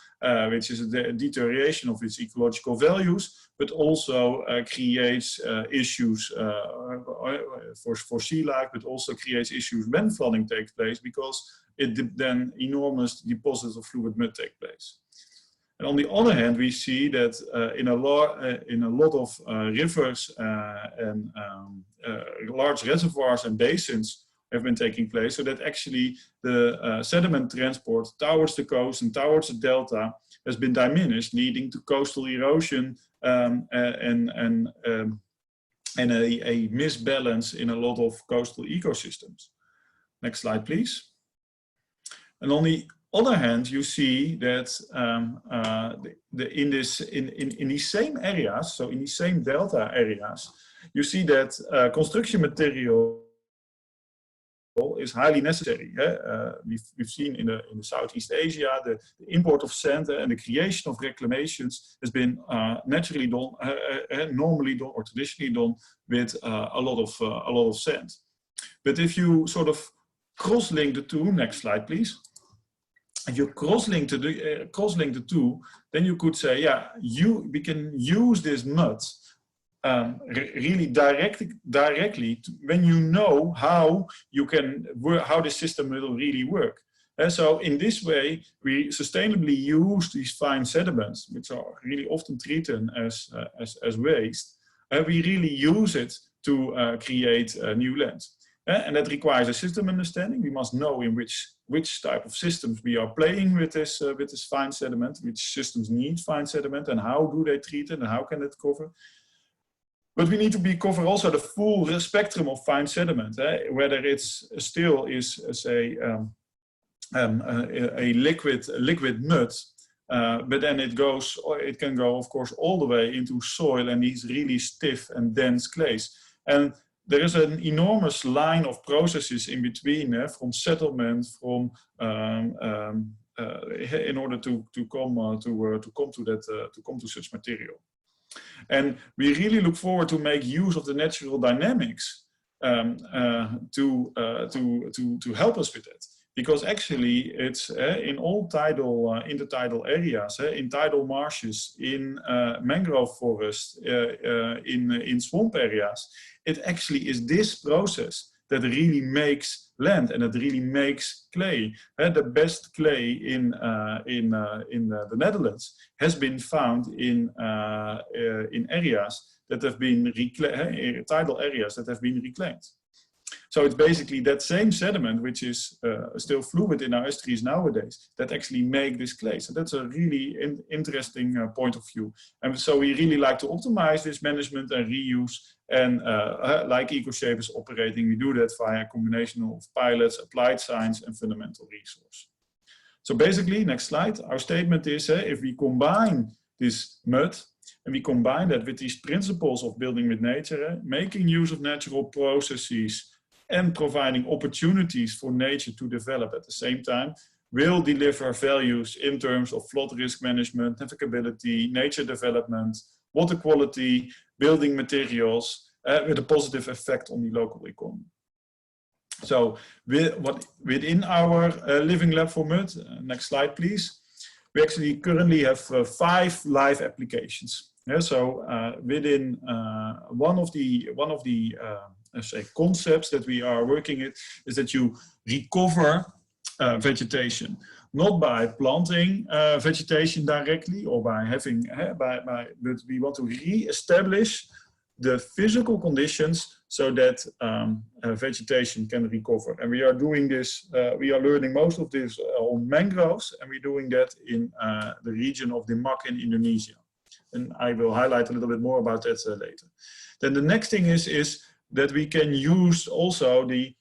which is a deterioration of its ecological values, but also creates issues for sea life, but also creates issues when flooding takes place, because then enormous deposits of fluid mud take place. And on the other hand, we see that in a lot of rivers and large reservoirs and basins have been taking place, so that actually the sediment transport towards the coast and towards the delta has been diminished, leading to coastal erosion and a misbalance in a lot of coastal ecosystems. Next slide, please. And on the other hand, you see that in these same areas, so in these same delta areas, you see that construction material is highly necessary. We've seen in the Southeast Asia, the import of sand and the creation of reclamations has been naturally done, normally done or traditionally done with a lot of sand. But if you sort of cross-link the two, next slide please. If you cross-link the two, then you could say, yeah, we can use this mud really directly when you know how you can work, how the system will really work. And so in this way, we sustainably use these fine sediments, which are really often treated as waste. We really use it to create new land. And that requires a system understanding. We must know in which type of systems we are playing with this fine sediment, which systems need fine sediment, and how do they treat it, and how can it cover. But we need to cover also the full spectrum of fine sediment, whether it's still is, say, a liquid mud, but then it can go, of course, all the way into soil and these really stiff and dense clays. And there is an enormous line of processes in between, from settlement, from in order to come to such material. And we really look forward to make use of the natural dynamics to help us with that. Because actually it's in all intertidal areas, in tidal marshes, in mangrove forests, in swamp areas, it actually is this process that really makes land and that really makes clay. The best clay in the Netherlands has been found in areas that have been tidal areas that have been reclaimed. So it's basically that same sediment, which is still fluid in our estuaries nowadays, that actually make this clay. So that's a really interesting point of view. And so we really like to optimize this management and reuse. And like EcoShape is operating, we do that via a combination of pilots, applied science, and fundamental resource. So basically, next slide, our statement is, if we combine this mud, and we combine that with these principles of building with nature, making use of natural processes, and providing opportunities for nature to develop at the same time, will deliver values in terms of flood risk management, navigability, nature development, water quality, building materials, with a positive effect on the local economy. So within our living lab for mud, next slide please, we actually currently have 5 live applications. So within one of the say concepts that we are working with is that you recover vegetation, not by planting vegetation directly or by having, but we want to re-establish the physical conditions so that vegetation can recover. And we are doing this, we are learning most of this on mangroves, and we're doing that in the region of the Mak in Indonesia. And I will highlight a little bit more about that later. Then the next thing is that we can use also the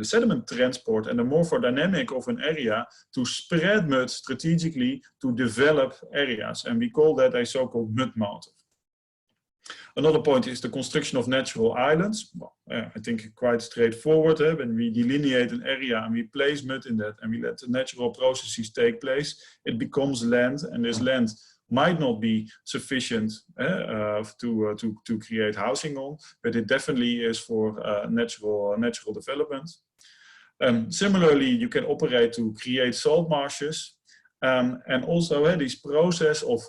sediment transport and the morphodynamic of an area to spread mud strategically to develop areas. And we call that a so-called mud motor. Another point is the construction of natural islands. Well, I think quite straightforward. When we delineate an area and we place mud in that and we let the natural processes take place, it becomes land, and this land might not be sufficient to create housing on, but it definitely is for natural development. Similarly, you can operate to create salt marshes, and also this process of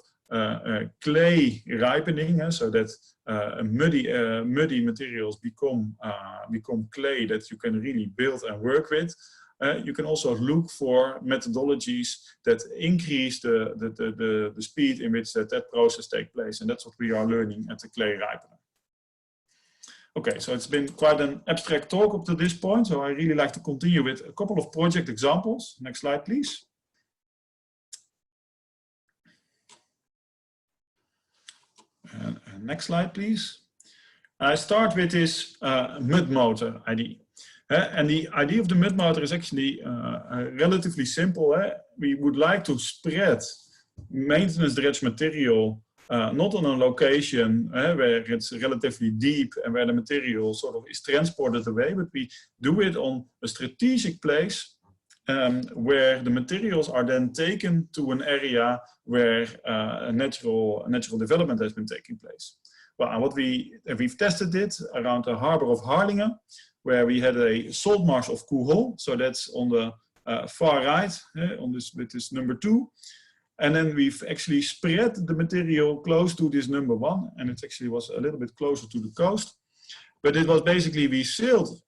clay ripening, so that muddy materials become clay that you can really build and work with. You can also look for methodologies that increase the speed in which that process takes place, and that's what we are learning at the clay ripener. Okay, so it's been quite an abstract talk up to this point, so I really like to continue with a couple of project examples. Next slide, please. Next slide, please. I start with this mud motor idea. And the idea of the mud motor is actually relatively simple. We would like to spread maintenance dredge material not on a location where it's relatively deep and where the material sort of is transported away, but we do it on a strategic place where the materials are then taken to an area where natural development has been taking place. Well, and we've tested it around the harbor of Harlingen, where we had a salt marsh of Kuhol, so that's on the far right, with this number 2. And then we've actually spread the material close to this number 1, and it actually was a little bit closer to the coast. But it was basically, we sailed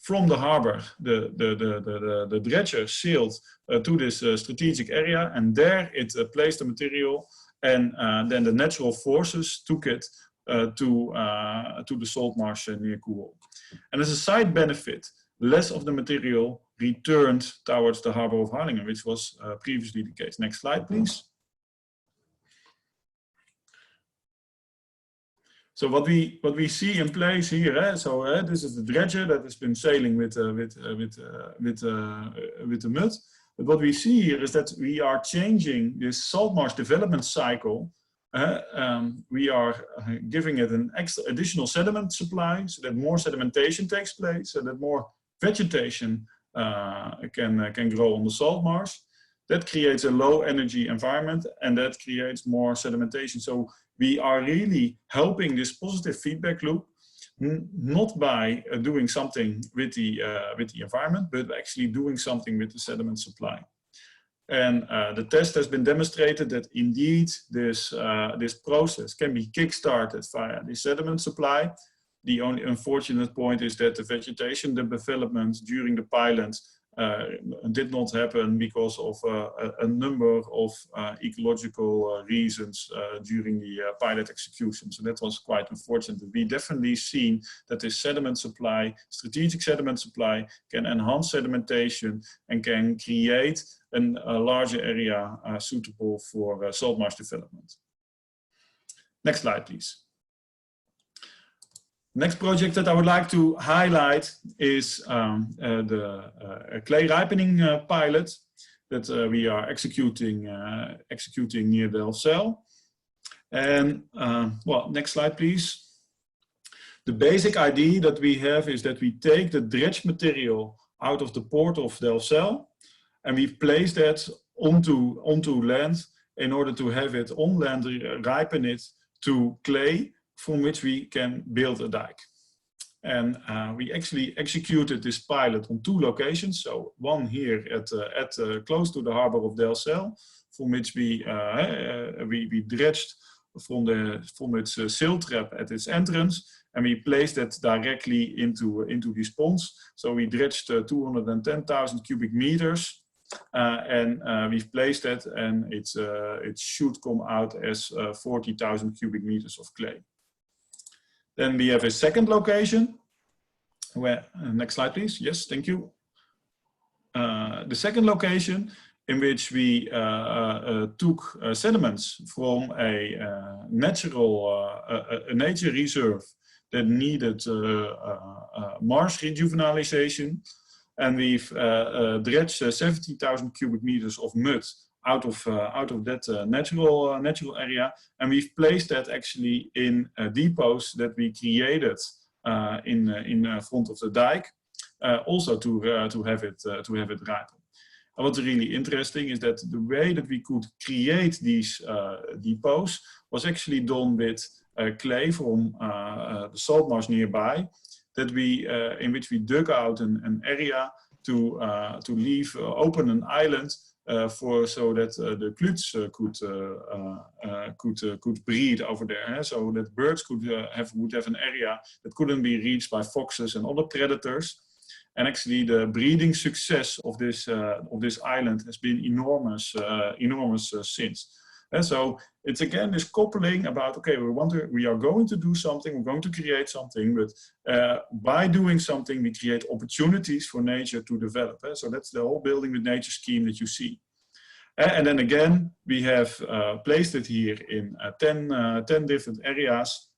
from the harbor, the dredger sailed to this strategic area, and there it placed the material, and then the natural forces took it to the salt marsh near Kuhol. And as a side benefit, less of the material returned towards the harbor of Harlingen, which was previously the case. Next slide, please. So what we see in place here, this is the dredger that has been sailing with the mud. But what we see here is that we are changing this salt marsh development cycle. We are giving it an additional sediment supply so that more sedimentation takes place, so that more vegetation can grow on the salt marsh. That creates a low energy environment, and that creates more sedimentation. So we are really helping this positive feedback loop, not by doing something with the environment, but actually doing something with the sediment supply. And the test has been demonstrated that indeed this process can be kick-started via the sediment supply. The only unfortunate point is that the vegetation development during the pilot did not happen because of a number of ecological reasons during the pilot execution. So that was quite unfortunate. We definitely seen that this sediment supply, strategic sediment supply, can enhance sedimentation and can create a larger area suitable for salt marsh development. Next slide, please. Next project that I would like to highlight is the clay ripening pilot that we are executing near Delfzijl. And well, next slide, please. The basic idea that we have is that we take the dredge material out of the port of Delfzijl, and we place that onto land in order to have it on land, ripen it to clay, from which we can build a dike. And we actually executed this pilot on 2 locations. So one here at close to the harbor of Delfzijl, from which we dredged from its sail trap at its entrance, and we placed it directly into these ponds. So we dredged 210,000 cubic meters, and we've placed it, and it should come out as 40,000 cubic meters of clay. Then we have a second location, where, next slide please, yes, thank you. The second location in which we took sediments from a nature reserve that needed marsh rejuvenalization, and we've dredged 70,000 cubic meters of mud out of that natural area, and we've placed that actually in depots that we created in front of the dike, also to have it ripen. And what's really interesting is that the way that we could create these depots was actually done with clay from the salt marsh nearby, that in which we dug out an area to leave open an island so that the CRUZ could breed over there, so that birds would have an area that couldn't be reached by foxes and other predators. And actually, the breeding success of this island has been enormous since. And so it's again this coupling about, okay, we are going to do something, we're going to create something, but by doing something, we create opportunities for nature to develop. So that's the whole building with nature scheme that you see. And then again, we have placed it here in 10 different areas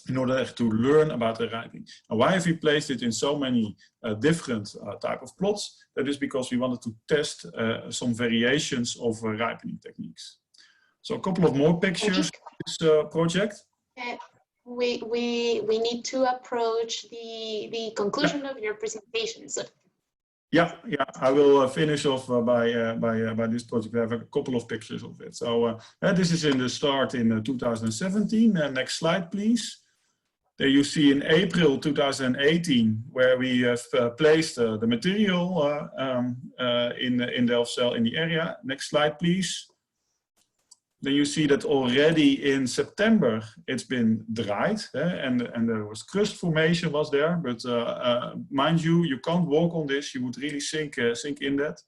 in order to learn about the ripening. And why have we placed it in so many different type of plots? That is because we wanted to test some variations of ripening techniques. So a couple of more pictures of this project. We need to approach the conclusion of your presentation. So. Yeah, I will finish off by this project. We have a couple of pictures of it. So this is in the start in 2017. Next slide, please. There you see in April 2018, where we have placed the material in the Delfzijl in the area. Next slide, please. Then you see that already in September it's been dried, and there was crust formation was there. But mind you, you can't walk on this. You would really sink in that.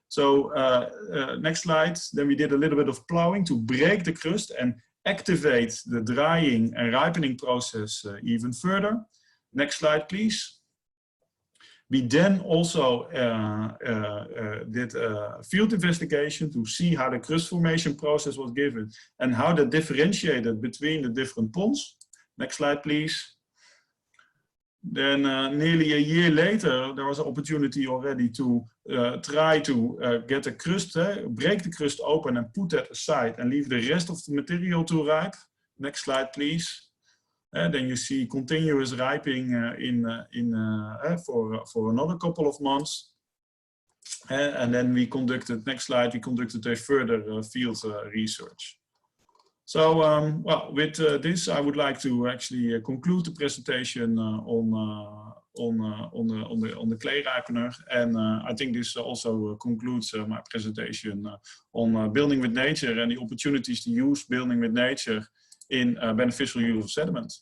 So next slide. Then we did a little bit of plowing to break the crust and activate the drying and ripening process even further. Next slide, please. We then also did a field investigation to see how the crust formation process was given and how that differentiated between the different ponds. Next slide, please. Then nearly a year later, there was an opportunity already to try to get the crust, break the crust open and put that aside and leave the rest of the material to ripe. Next slide, please. Then you see continuous ripening for another couple of months. And then we conducted, next slide, we conducted a further field research. So, well, with this, I would like to actually conclude the presentation on the clay ripener, and I think this also concludes my presentation on building with nature and the opportunities to use building with nature in beneficial use of sediment.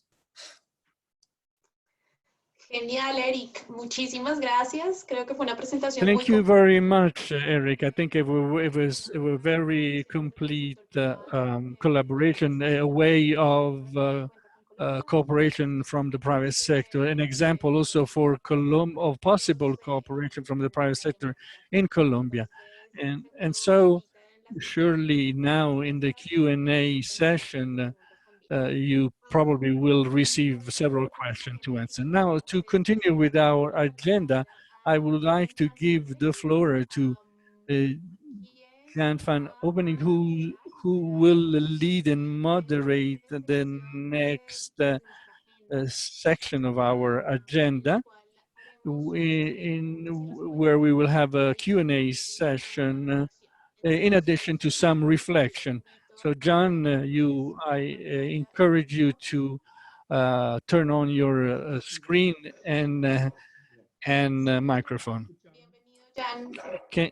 Genial, Eric. Muchísimas gracias. Creo que fue una presentación Thank you very much, Eric. I think it was a very complete collaboration, a way of cooperation from the private sector, an example also for of possible cooperation from the private sector in Colombia. And so surely now in the Q&A session, you probably will receive several questions to answer. Now, to continue with our agenda, I would like to give the floor to Jan van Opening, who will lead and moderate the next section of our agenda, where we will have a Q&A session in addition to some reflection. So John, I encourage you to turn on your screen and microphone.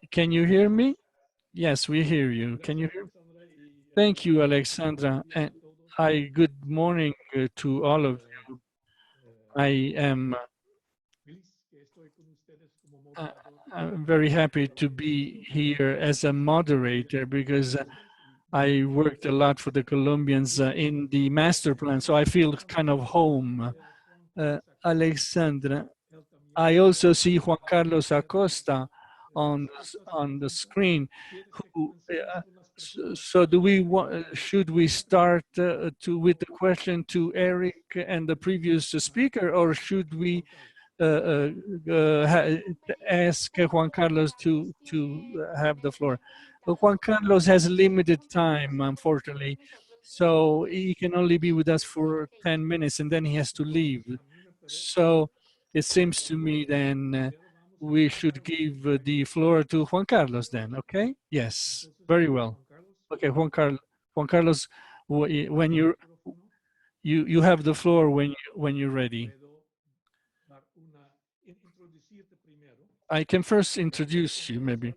Can you hear me? Yes, we hear you. Can you hear me? Thank you, Alexandra. And good morning to all of you. I am I'm very happy to be here as a moderator because I worked a lot for the Colombians in the master plan, so I feel kind of home. Alexandra, I also see Juan Carlos Acosta on the screen. So do we want? Should we start with the question to Eric and the previous speaker, or should we ask Juan Carlos to have the floor? Juan Carlos has limited time, unfortunately, so he can only be with us for 10 minutes and then he has to leave. So it seems to me then we should give the floor to Juan Carlos then, okay? Yes, very well. Okay, Juan Carlos, when you have the floor when you're ready. I can first introduce you maybe,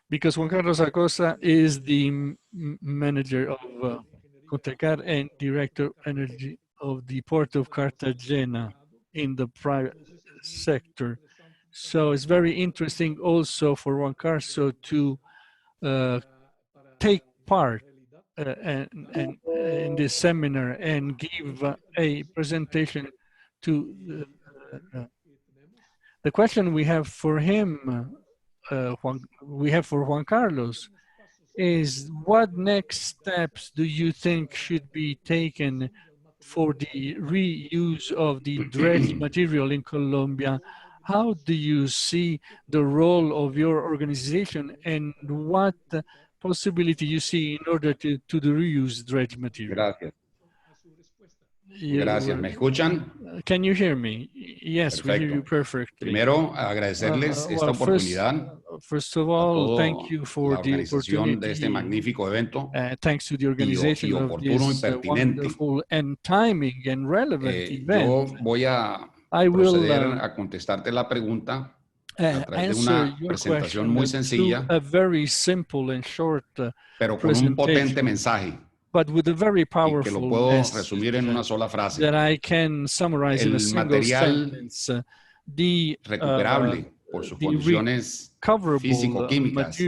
because Juan Carlos Acosta is the manager of Cotecar and director of energy of the port of Cartagena in the private sector. So it's very interesting also for Juan Carlos to take part in this seminar and give a presentation to the question we have for him, for Juan Carlos, is what next steps do you think should be taken for the reuse of the dredged material in Colombia? How do you see the role of your organization and what possibility you see in order to reuse dredged material? Gracias. Gracias. ¿Me escuchan? Can you hear me? Yes, we hear you perfectly. Primero, agradecerles esta oportunidad. First of all, thank you for the opportunity de este magnífico evento. Thanks to the organization of this wonderful and timing and relevant event. Yo voy a proceder a contestarte la pregunta a través de una presentación muy sencilla, a very simple and short pero con un potente mensaje. But with a very powerful que lo puedo resumir en una sola frase. That I can summarize in a single sentence. Recuperable por sus condiciones físico-químicas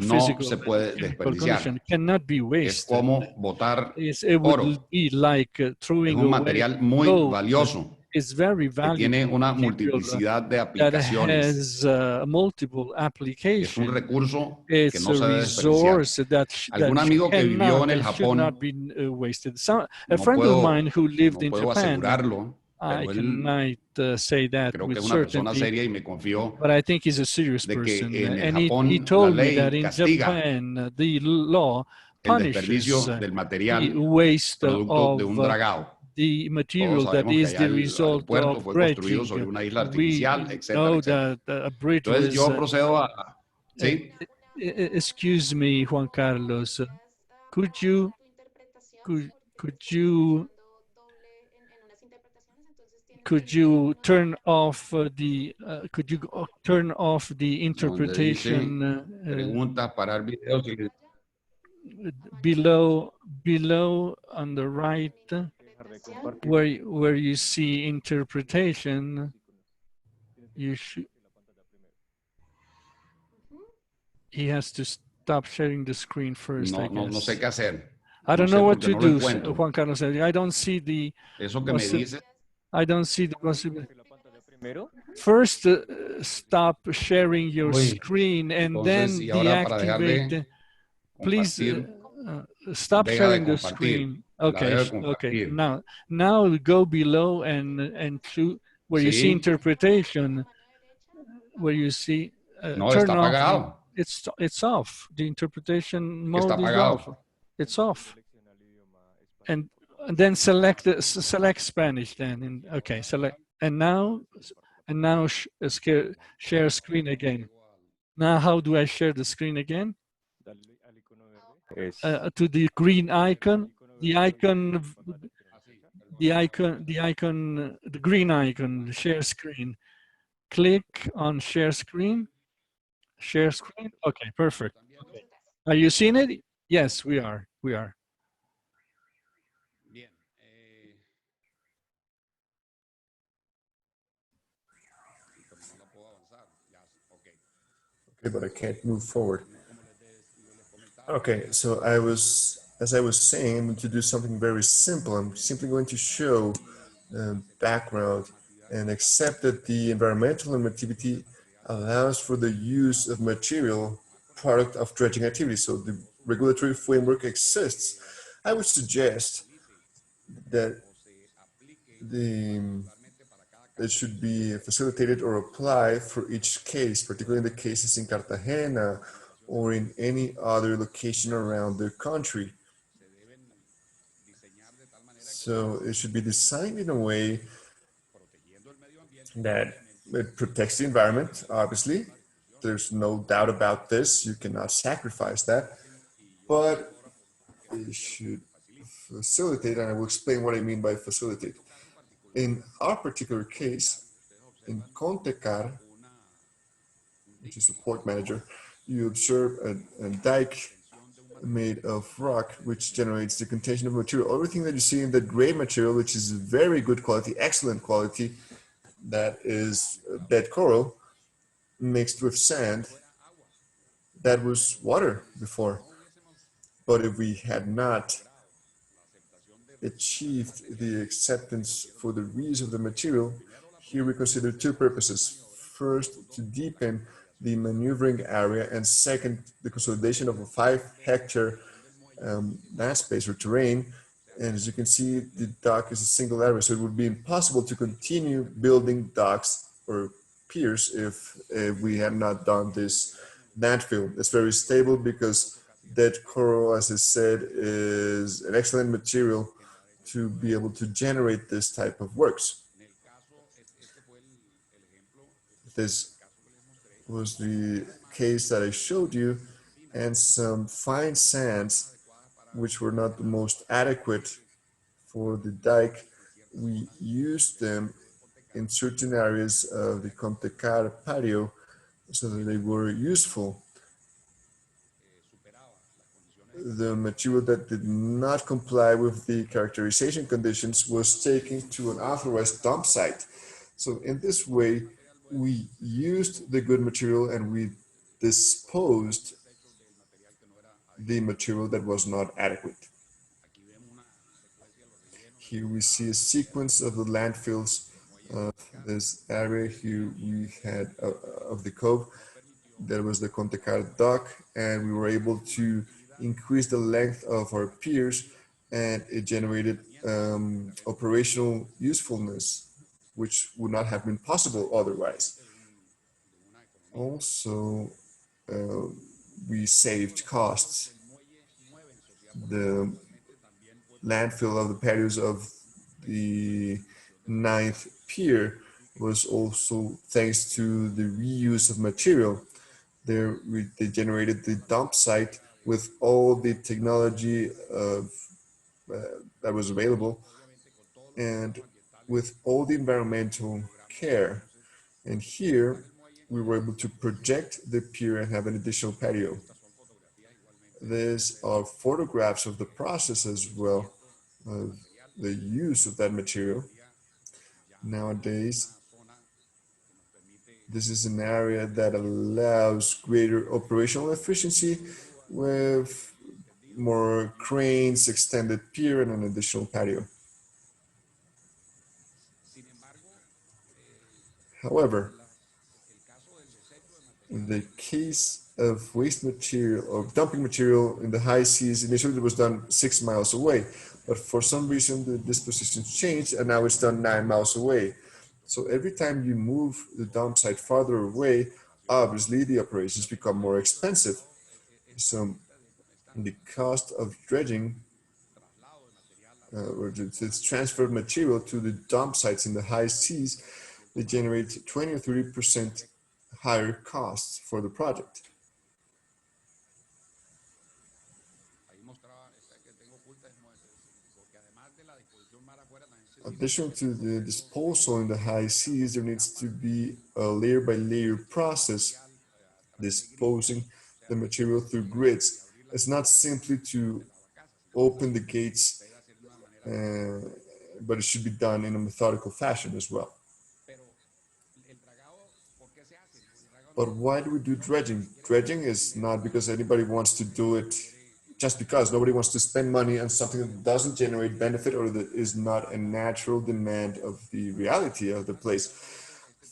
no se puede desperdiciar. Cannot be wasted. Es como botar it oro. Would be like throwing es un material muy valioso. It's very valuable. Tiene una multiplicidad de aplicaciones. Multiple applications. Es un recurso que no se debe desperdiciar. Algún amigo que vivió en el Japón, a friend of mine who lived in Japan, asegurarlo, I cannot say that creo with que es una persona seria y me confió but I think he's a serious person. And he told me that in Japan, the law punishes del material the waste producto de un dragado. The material that is the result of dredging. Sobre una isla artificial, know that a bridge Entonces yo procedo a... ¿sí? Excuse me, Juan Carlos. Could you turn off the interpretation preguntas para videos below on the right where you see interpretation? You should. He has to stop sharing the screen first. No sé qué hacer. I don't know what to do, Juan Carlos. I don't see the. Eso que me dice. I don't see the possibility. First, stop sharing your screen and then deactivate. Please stop sharing the screen. Okay. Now go below and to where you see interpretation. Where you see turn off. It's off. The interpretation mode is off. It's off. And then select Spanish. Then select and now share screen again. Now how do I share the screen again? To the green icon, the green icon, share screen. Click on share screen. Share screen. Okay, perfect. Okay. Are you seeing it? Yes, we are. but I can't move forward. Okay, so as I was saying, I'm going to do something very simple. I'm simply going to show background and accept that the environmental normativity allows for the use of material product of dredging activity. So the regulatory framework exists. I would suggest that it should be facilitated or applied for each case, particularly in the cases in Cartagena or in any other location around the country. So it should be designed in a way that it protects the environment, obviously. There's no doubt about this. You cannot sacrifice that. But it should facilitate, and I will explain what I mean by facilitate. In our particular case, in Contecar, which is a port manager, you observe a dike made of rock, which generates the contention of material. Everything that you see in the gray material, which is very good quality, excellent quality, that is dead coral mixed with sand, that was water before. But if we had not achieved the acceptance for the reuse of the material, here we consider two purposes. First, to deepen the maneuvering area, and second, the consolidation of a 5-hectare land space or terrain. And as you can see, the dock is a single area, so it would be impossible to continue building docks or piers if we had not done this landfill. It's very stable because dead coral, as I said, is an excellent material to be able to generate this type of works. This was the case that I showed you, and some fine sands which were not the most adequate for the dike. We used them in certain areas of the Contecar patio so that they were useful. The material that did not comply with the characterization conditions was taken to an authorized dump site. So in this way, we used the good material and we disposed the material that was not adequate. Here we see a sequence of the landfills of this area. Here we had of the cove. There was the Contecar dock, and we were able to increase the length of our piers, and it generated operational usefulness, which would not have been possible otherwise. Also, we saved costs. The landfill of the patios of the 9th pier was also thanks to the reuse of material. They generated the dump site with all the technology that was available and with all the environmental care. And here we were able to project the pier and have an additional patio. These are photographs of the process as well, of the use of that material. Nowadays, this is an area that allows greater operational efficiency with more cranes, extended pier, and an additional patio. However, in the case of waste material or dumping material in the high seas, initially it was done 6 miles away, but for some reason the dispositions changed and now it's done 9 miles away. So every time you move the dump site farther away, obviously the operations become more expensive. So the cost of dredging or this transfer of material to the dump sites in the high seas, they generate 20 or 30% higher costs for the project. Addition to the disposal in the high seas, there needs to be a layer by layer process disposing the material through grids. It's not simply to open the gates, but it should be done in a methodical fashion as well. But why do we do dredging? Dredging is not because anybody wants to do it just because. Nobody wants to spend money on something that doesn't generate benefit or that is not a natural demand of the reality of the place.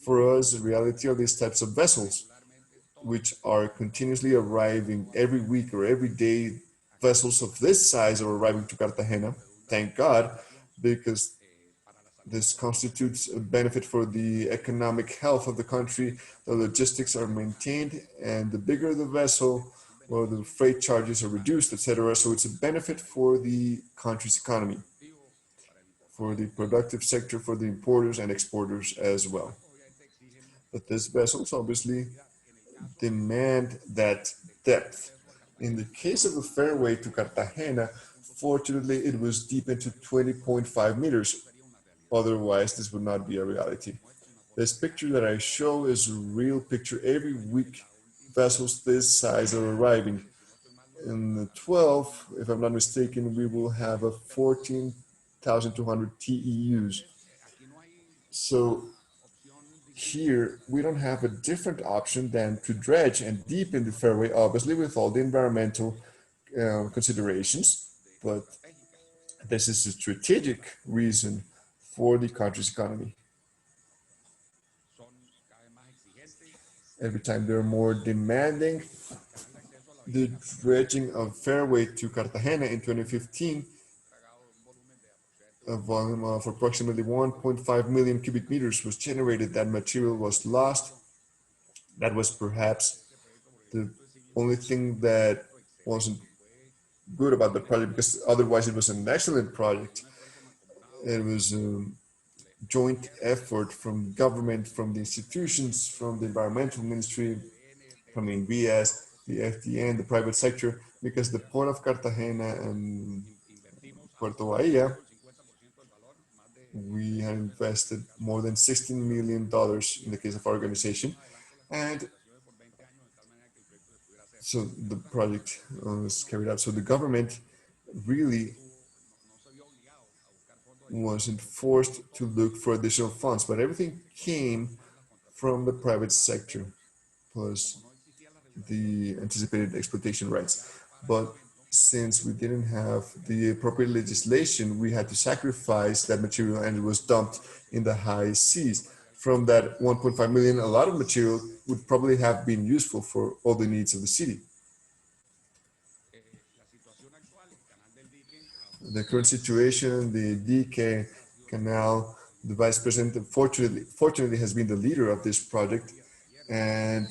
For us, the reality of these types of vessels, which are continuously arriving every week or every day, vessels of this size are arriving to Cartagena, thank God, because this constitutes a benefit for the economic health of the country. The logistics are maintained, and the bigger the vessel, well, the freight charges are reduced, etc. So it's a benefit for the country's economy, for the productive sector, for the importers and exporters as well. But these vessels obviously demand that depth. In the case of the fairway to Cartagena, fortunately, it was deep into 20.5 meters. Otherwise, this would not be a reality. This picture that I show is a real picture. Every week, vessels this size are arriving. In the 12, if I'm not mistaken, we will have a 14,200 TEUs. So here, we don't have a different option than to dredge and deepen the fairway, obviously with all the environmental considerations, but this is a strategic reason for the country's economy. Every time they're more demanding, the dredging of fairway to Cartagena in 2015, a volume of approximately 1.5 million cubic meters was generated. That material was lost. That was perhaps the only thing that wasn't good about the project, because otherwise it was an excellent project. It was a joint effort from government, from the institutions, from the environmental ministry, from the INVIAS, the FDN, the private sector, because the port of Cartagena and Puerto Bahia, we had invested more than $16 million in the case of our organization. And so the project was carried out. So the government really wasn't forced to look for additional funds, but everything came from the private sector, plus the anticipated exploitation rights. But since we didn't have the appropriate legislation, we had to sacrifice that material, and it was dumped in the high seas. From that 1.5 million, a lot of material would probably have been useful for all the needs of the city. The current situation, the Dique Canal, the vice president fortunately has been the leader of this project, and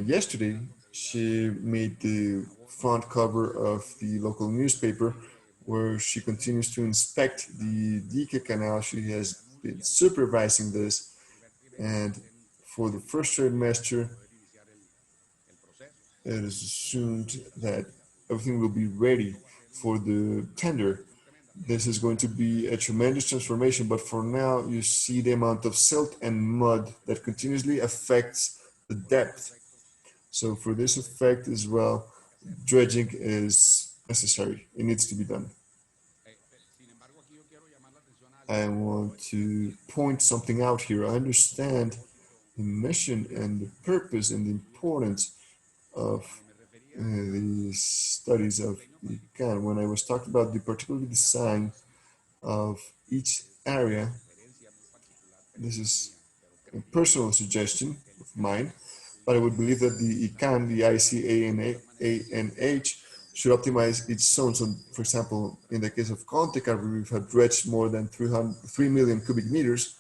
yesterday she made the front cover of the local newspaper, where she continues to inspect the Dique Canal. She has been supervising this, and for the first trimester, it is assumed that everything will be ready for the tender. This is going to be a tremendous transformation, but for now, you see the amount of silt and mud that continuously affects the depth. So for this effect as well, dredging is necessary. It needs to be done. I want to point something out here. I understand the mission and the purpose and the importance of the studies of ICANN. When I was talking about the particular design of each area, this is a personal suggestion of mine, but I would believe that the ICANN, the ICANH, should optimize each zone. So, for example, in the case of Contecar, we have dredged more than 3 million cubic meters.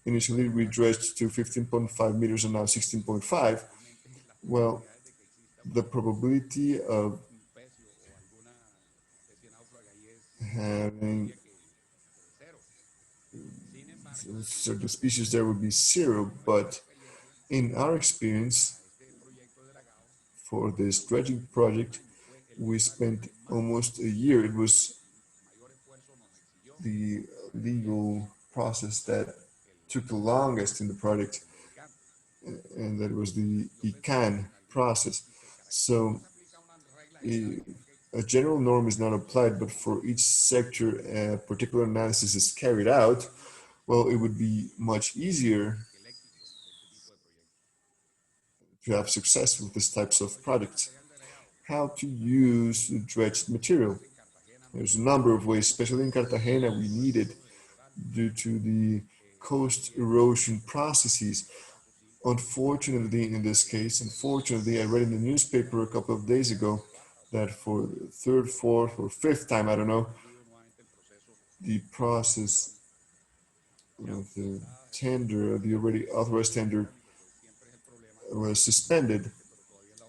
Initially, we dredged to 15.5 meters and now 16.5. Well, the probability of having certain species there would be 0, but in our experience for this dredging project, we spent almost a year. It was the legal process that took the longest in the project, and that was the ICANN process. So a general norm is not applied, but for each sector, a particular analysis is carried out. Well, it would be much easier to have success with these types of projects. How to use the dredged material. There's a number of ways, especially in Cartagena, we need it due to the coast erosion processes. Unfortunately, in this case, I read in the newspaper a couple of days ago that for the third, fourth, or fifth time, I don't know, the process of the tender, the already authorized tender, was suspended.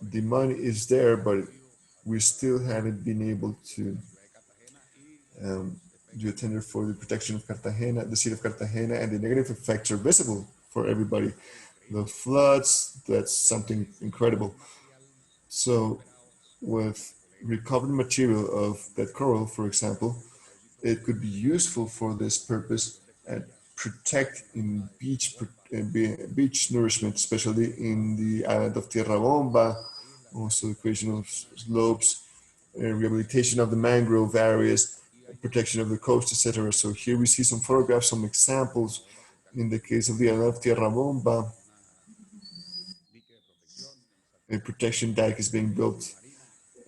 The money is there, but we still haven't been able to do a tender for the protection of Cartagena, the city of Cartagena, and the negative effects are visible for everybody. The floods, that's something incredible. So with recovered material of that coral, for example, it could be useful for this purpose and protect in beach nourishment, especially in the island of Tierra Bomba, also the creation of slopes, rehabilitation of the mangrove areas, protection of the coast, etc. So here we see some photographs, some examples. In the case of the island of Tierra Bomba, a protection dike is being built,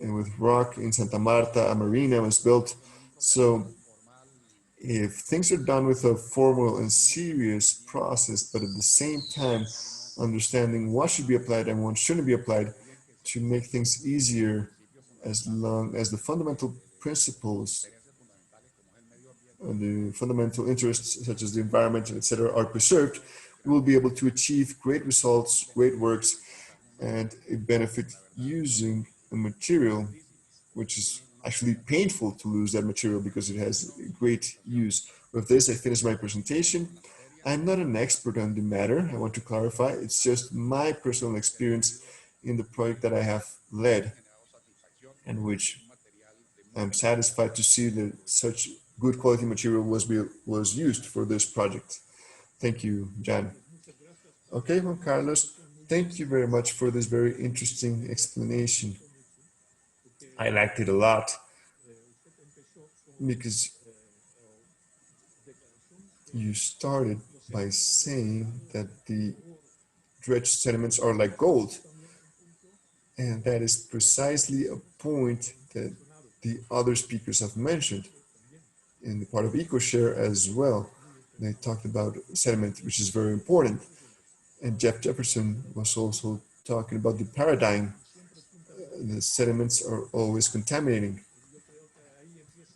and with rock in Santa Marta, a marina was built. So if things are done with a formal and serious process, but at the same time understanding what should be applied and what shouldn't be applied to make things easier, as long as the fundamental principles and the fundamental interests such as the environment, etc., are preserved, we will be able to achieve great results, great works, and a benefit using a material which is actually painful to lose that material because it has great use. With this, I finish my presentation. I'm not an expert on the matter, I want to clarify. It's just my personal experience in the project that I have led, and which I'm satisfied to see that such good quality material was used for this project. Thank you, Jan. Okay, Juan Carlos, thank you very much for this very interesting explanation. I liked it a lot because you started by saying that the dredged sediments are like gold. And that is precisely a point that the other speakers have mentioned in the part of EcoShare as well. They talked about sediment, which is very important. And Jeff Jefferson was also talking about the paradigm. The sediments are always contaminating.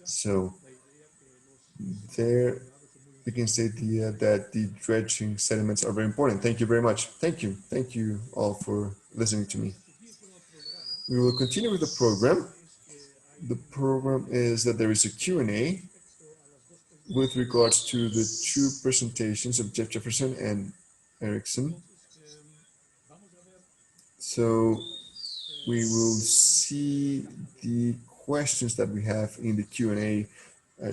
So there we can say that the dredging sediments are very important. Thank you very much. Thank you. Thank you all for listening to me. We will continue with the program. The program is that there is a Q&A with regards to the two presentations of Jeff Jefferson and Erickson. So we will see the questions that we have in the Q&A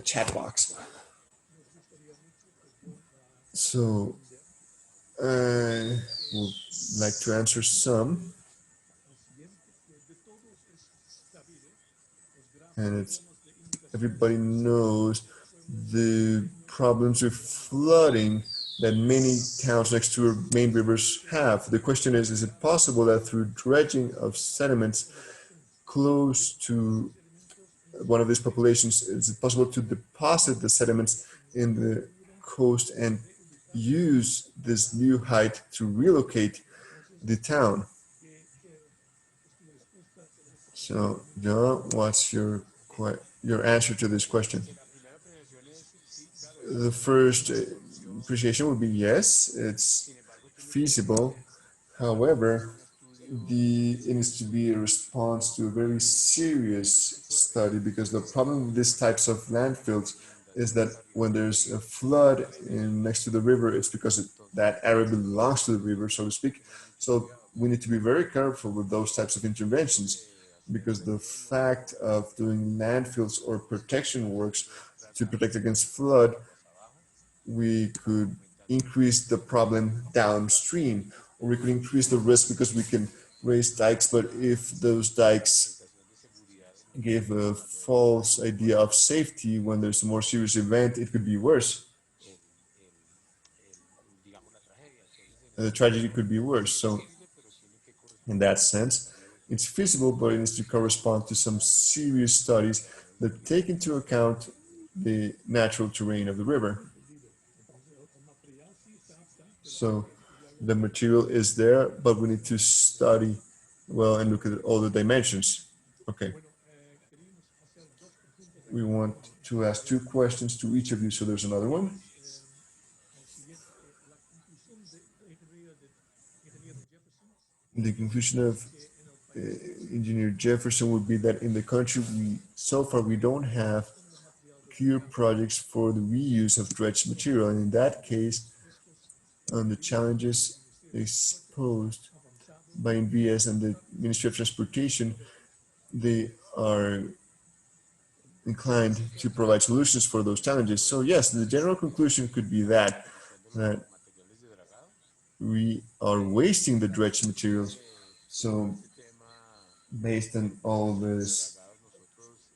chat box. So I would like to answer some. And it's, everybody knows the problems with flooding that many towns next to our main rivers have. The question is it possible that through dredging of sediments close to one of these populations, is it possible to deposit the sediments in the coast and use this new height to relocate the town? So, John, what's your answer to this question? The first appreciation would be yes, it's feasible. However, it needs to be a response to a very serious study, because the problem with these types of landfills is that when there's a flood next to the river, it's because that area belongs to the river, so to speak. So we need to be very careful with those types of interventions, because the fact of doing landfills or protection works to protect against flood, we could increase the problem downstream, or we could increase the risk because we can raise dikes, but if those dikes give a false idea of safety when there's a more serious event, it could be worse. The tragedy could be worse. So In that sense, it's feasible, but it needs to correspond to some serious studies that take into account the natural terrain of the river. So the material is there, but we need to study well and look at all the dimensions. Okay. We want to ask 2 questions to each of you, so there's another one. The conclusion of Engineer Jefferson would be that in the country, so far we don't have clear projects for the reuse of dredged material, and in that case, on the challenges exposed by INVIAS and the Ministry of Transportation, they are inclined to provide solutions for those challenges. So yes, the general conclusion could be that we are wasting the dredged materials. So based on all this,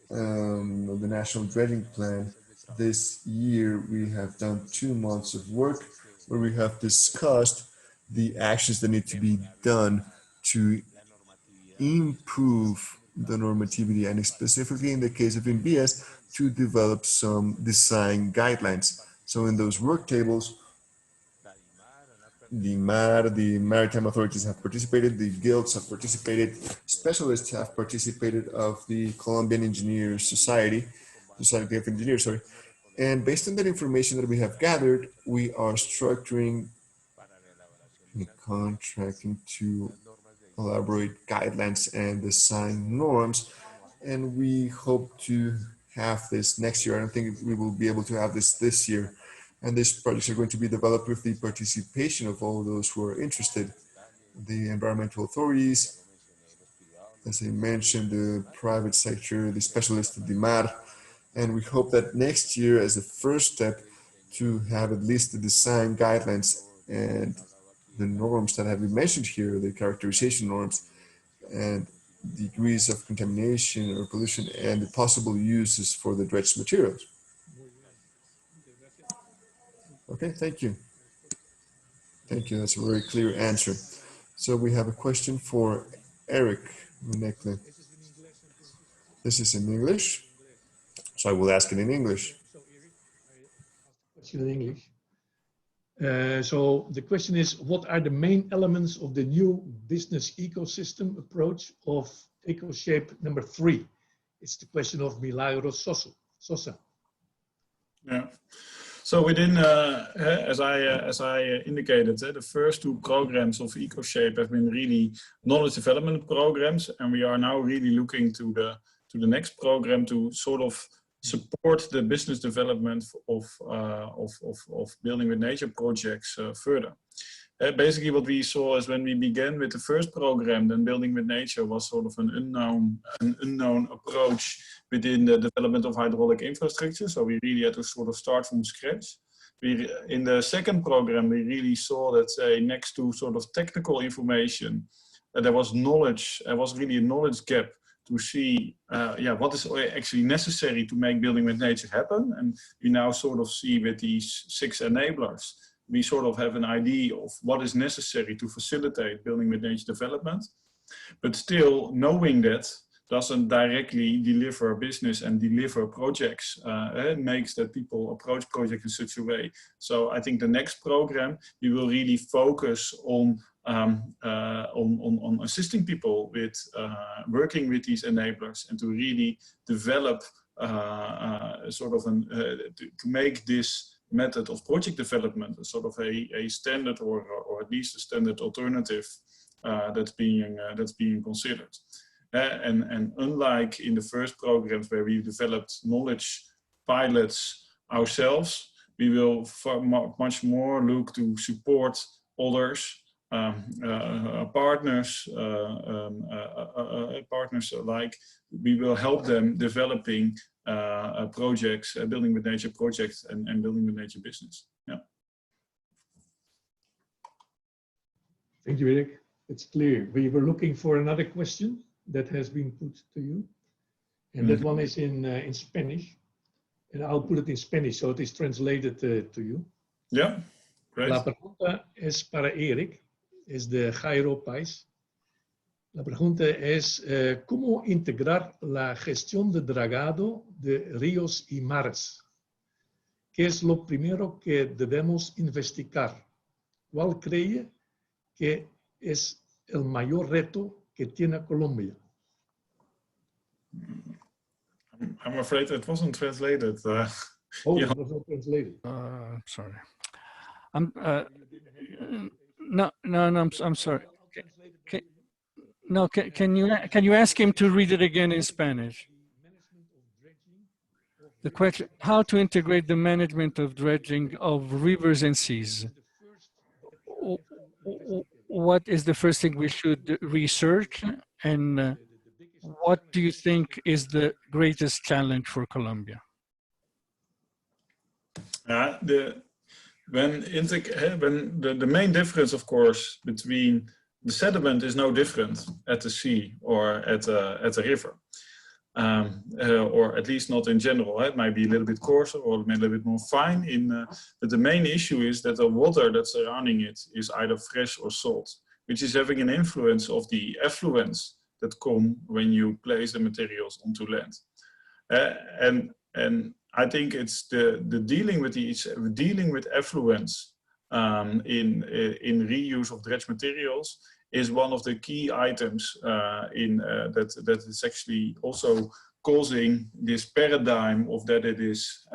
the National Dredging Plan, this year we have done 2 months of work where we have discussed the actions that need to be done to improve the normativity, and specifically in the case of INVIAS, to develop some design guidelines. So in those work tables, the maritime authorities have participated, the guilds have participated, specialists have participated of the Colombian Engineers Society of Engineers, sorry. And based on that information that we have gathered, we are structuring the contracting to elaborate guidelines and design norms. And we hope to have this next year. I don't think we will be able to have this year. And these projects are going to be developed with the participation of all those who are interested. The environmental authorities, as I mentioned, the private sector, the specialists of the MAR. And we hope that next year, as a first step, to have at least the design guidelines and the norms that have been mentioned here, the characterization norms, and degrees of contamination or pollution, and the possible uses for the dredged materials. Okay, thank you. Thank you, that's a very clear answer. So we have a question for Eric Munekle. This is in English, so I will ask it in English. In English. So the question is, what are the main elements of the new business ecosystem approach of EcoShape number 3? It's the question of Milagros Sosa. Yeah. So within, as I indicated, the first 2 programs of EcoShape have been really knowledge development programs, and we are now really looking to the next program to sort of support the business development of building with nature projects further. Basically what we saw is when we began with the first program, then building with nature was sort of an unknown approach within the development of hydraulic infrastructure. So we really had to sort of start from scratch. In the second program, we really saw that, say, next to sort of technical information, there was knowledge, there was really a knowledge gap to see what is actually necessary to make building with nature happen. And we now sort of see with these 6 enablers, we sort of have an idea of what is necessary to facilitate building with nature development. But still, knowing that doesn't directly deliver business and deliver projects. It makes that people approach projects in such a way. So I think the next program, we will really focus on assisting people with working with these enablers and to really develop sort of to make this method of project development a sort of a standard or at least a standard alternative that's being considered. And unlike in the first programs where we developed knowledge pilots ourselves, we will much more look to support others, partners alike. We will help them developing projects, building with nature projects and building with nature business. Yeah. Thank you, Eric. It's clear. We were looking for another question that has been put to you, and that one is in Spanish, and I'll put it in Spanish so it is translated to you. Yeah, great. La pregunta es para Eric, es de Jairo Pais. La pregunta es, ¿cómo integrar la gestión de dragado de ríos y mares? ¿Qué es lo primero que debemos investigar? ¿Cuál cree que es el mayor reto que tiene Colombia? I'm afraid it wasn't translated. Oh, yeah. it was not translated. Sorry. I'm I'm sorry. Can you ask him to read it again in Spanish? The question: how to integrate the management of dredging of rivers and seas? What is the first thing we should research, and what do you think is the greatest challenge for Colombia? The main difference, of course, between the sediment is no different at the sea or at a river, or at least not in general. It might be a little bit coarser or a little bit more fine. But the main issue is that the water that's surrounding it is either fresh or salt, which is having an influence of the effluents that come when you place the materials onto land. And I think it's the dealing with effluents in reuse of dredge materials is one of the key items that is actually also causing this paradigm of that it is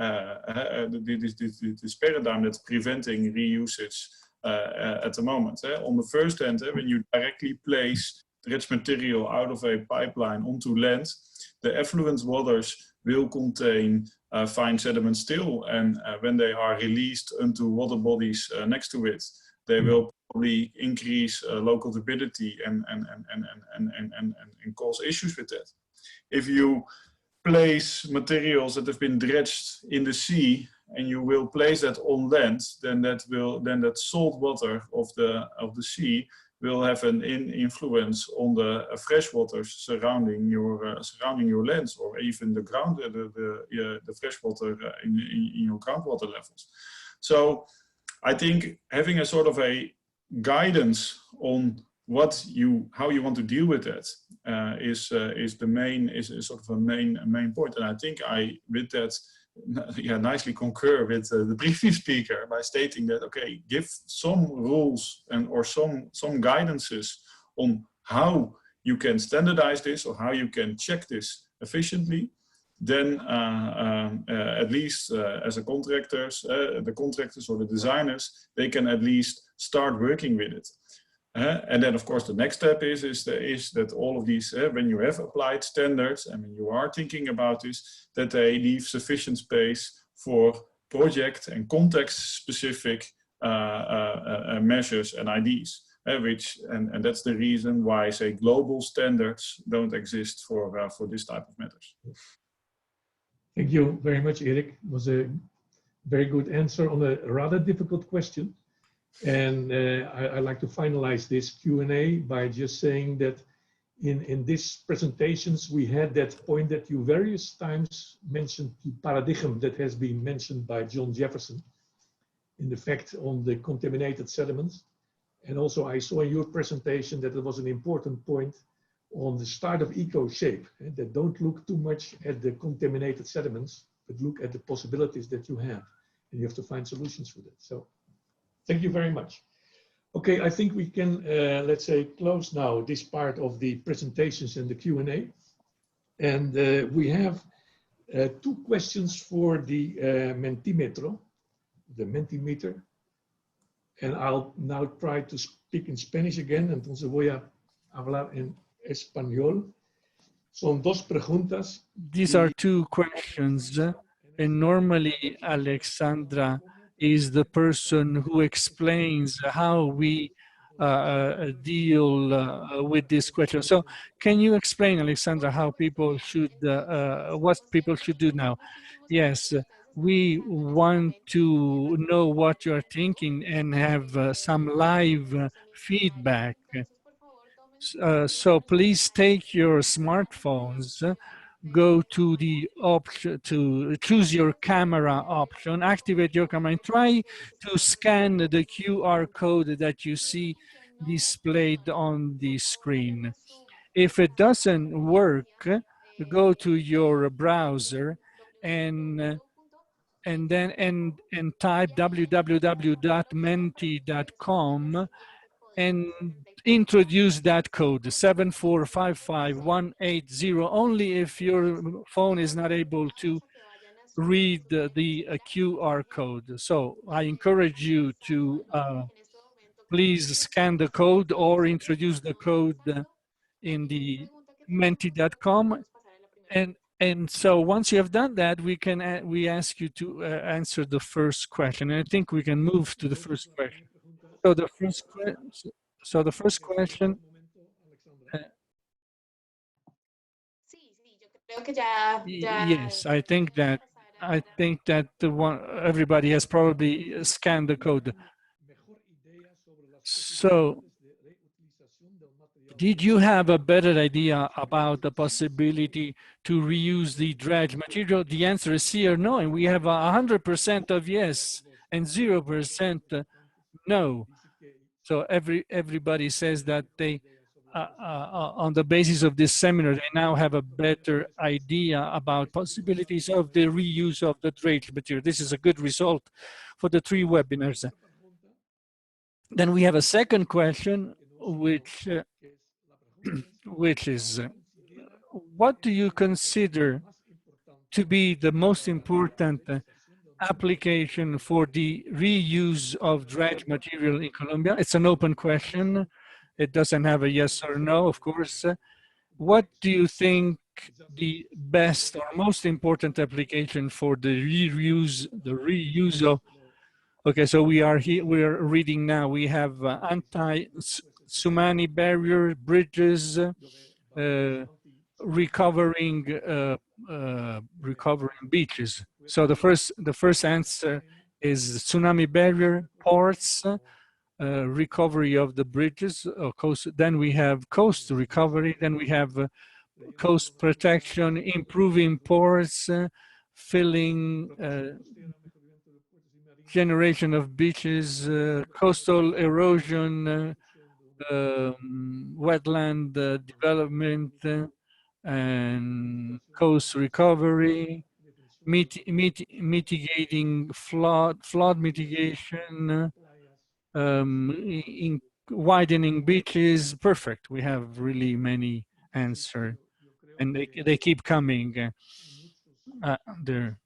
this paradigm that's preventing reusage at the moment. On the first hand, when you directly place dredge material out of a pipeline onto land, the effluent waters will contain fine sediment still, and when they are released into water bodies next to it, they will probably increase local turbidity and cause issues with that. If you place materials that have been dredged in the sea and you will place that on land, then that salt water of the sea will have an influence on the fresh waters surrounding your lands, or even the ground, the fresh water in your groundwater levels. So I think having a sort of a guidance on how you want to deal with that is sort of a main point. And I think with that nicely concur with the previous speaker by stating that, okay, give some rules or some guidances on how you can standardize this or how you can check this efficiently. Then at least as the contractors or the designers, they can at least start working with it. And then, of course, the next step is that all of these, when you have applied standards and when you are thinking about this, that they leave sufficient space for project and context-specific measures and ideas. And that's the reason why, say, global standards don't exist for this type of matters. Thank you very much, Erik. It was a very good answer on a rather difficult question. And I'd like to finalize this Q&A by just saying that in these presentations, we had that point that you various times mentioned the paradigm that has been mentioned by John Jefferson in effect on the contaminated sediments. And also I saw in your presentation that it was an important point on the start of eco-shape, that don't look too much at the contaminated sediments, but look at the possibilities that you have, and you have to find solutions for that. So thank you very much. Okay, I think we can, let's say, close now this part of the presentations and the Q&A. And we have two questions for the Mentimetro, the Mentimeter. And I'll now try to speak in Spanish again, entonces voy a hablar en español. Son dos preguntas. These are two questions, and normally Alexandra is the person who explains how we deal with this question. So can you explain, Alexandra, how people should, what people should do now? Yes, we want to know what you're thinking and have some live feedback. So please take your smartphones, go to the option to choose your camera option, activate your camera, and try to scan the QR code that you see displayed on the screen. If it doesn't work, go to your browser and type www.menti.com and introduce that code 7455180 only if your phone is not able to read the QR code. So I encourage you to please scan the code or introduce the code in the menti.com. And so once you have done that, we ask you to answer the first question. And I think we can move to the first question. So the first question. Yes, I think that everybody has probably scanned the code. So, did you have a better idea about the possibility to reuse the dredge material? The answer is sí or no, and we have 100% of yes and 0% no. So everybody says that they, on the basis of this seminar, they now have a better idea about possibilities of the reuse of the dredge material. This is a good result for the 3 webinars. Then we have a second question, which is, what do you consider to be the most important application for the reuse of dredge material in Colombia? It's an open question. It doesn't have a yes or no, of course. What do you think the best or most important application for the reuse of? Okay, so we are here, we're reading now. We have anti-tsunami barrier, bridges, recovering beaches. So the first answer is tsunami barrier, ports, recovery of the bridges, coast. Then we have coast recovery. Then we have coast protection, improving ports, filling, generation of beaches, coastal erosion, wetland development, and coast recovery, mitigating flood mitigation, in widening beaches. Perfect. We have really many answers, and they keep coming. There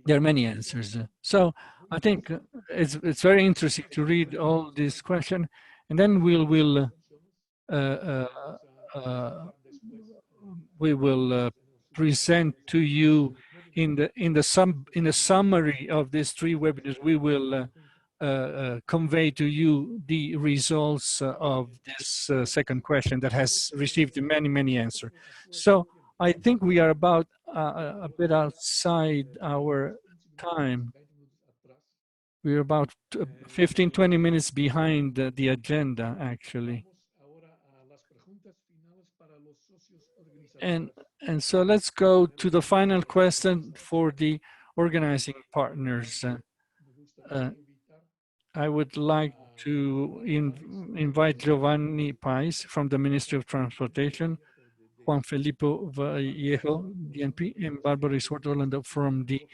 are many answers. So I think it's very interesting to read all these questions, and then we will present to you in the summary of these 3 webinars. We will convey to you the results of this second question that has received many answers. So I think we are about a bit outside our time. We're about 15-20 minutes behind the agenda, actually. And so let's go to the final question for the organizing partners. I would like to invite Giovanni Pais from the Ministry of Transportation, Juan Felipe Vallejo, DNP, and Barbara Orlando from the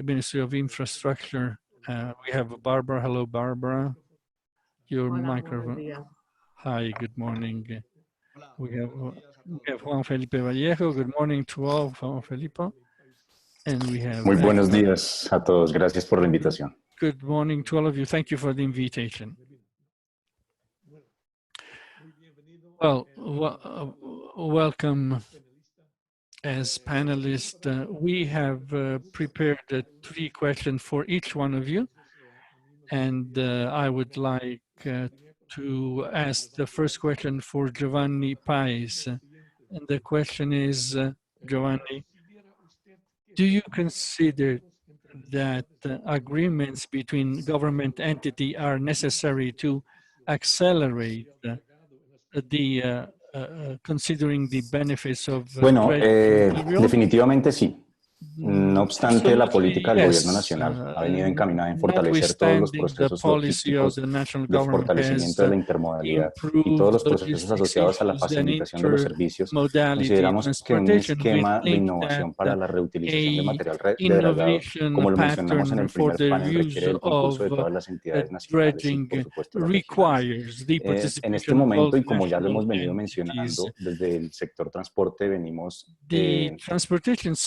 Ministry of Infrastructure. We have Barbara. Hello, Barbara. Your microphone. Hi, good morning. We have Juan Felipe Vallejo. Good morning to all, Juan Felipe. And we have... Muy buenos días a todos. Gracias por la invitación. Good morning to all of you. Thank you for the invitation. Well, welcome as panelists. We have prepared 3 questions for each one of you. And I would like to ask the first question for Giovanni Pais. And the question is, Giovanni, do you consider that agreements between government entities are necessary to accelerate considering the benefits of... Bueno, definitivamente sí. No obstante, la política del gobierno nacional ha venido encaminada en fortalecer todos los procesos logísticos, de fortalecimiento de la intermodalidad y todos los procesos asociados a la facilitación de los servicios. Consideramos que un esquema de innovación para la reutilización de material de dragado, como lo mencionamos en el primer panel, requiere el concurso de todas las entidades nacionales y, por supuesto, las regionales. En este momento, y como ya lo hemos venido mencionando, desde el sector transporte venimos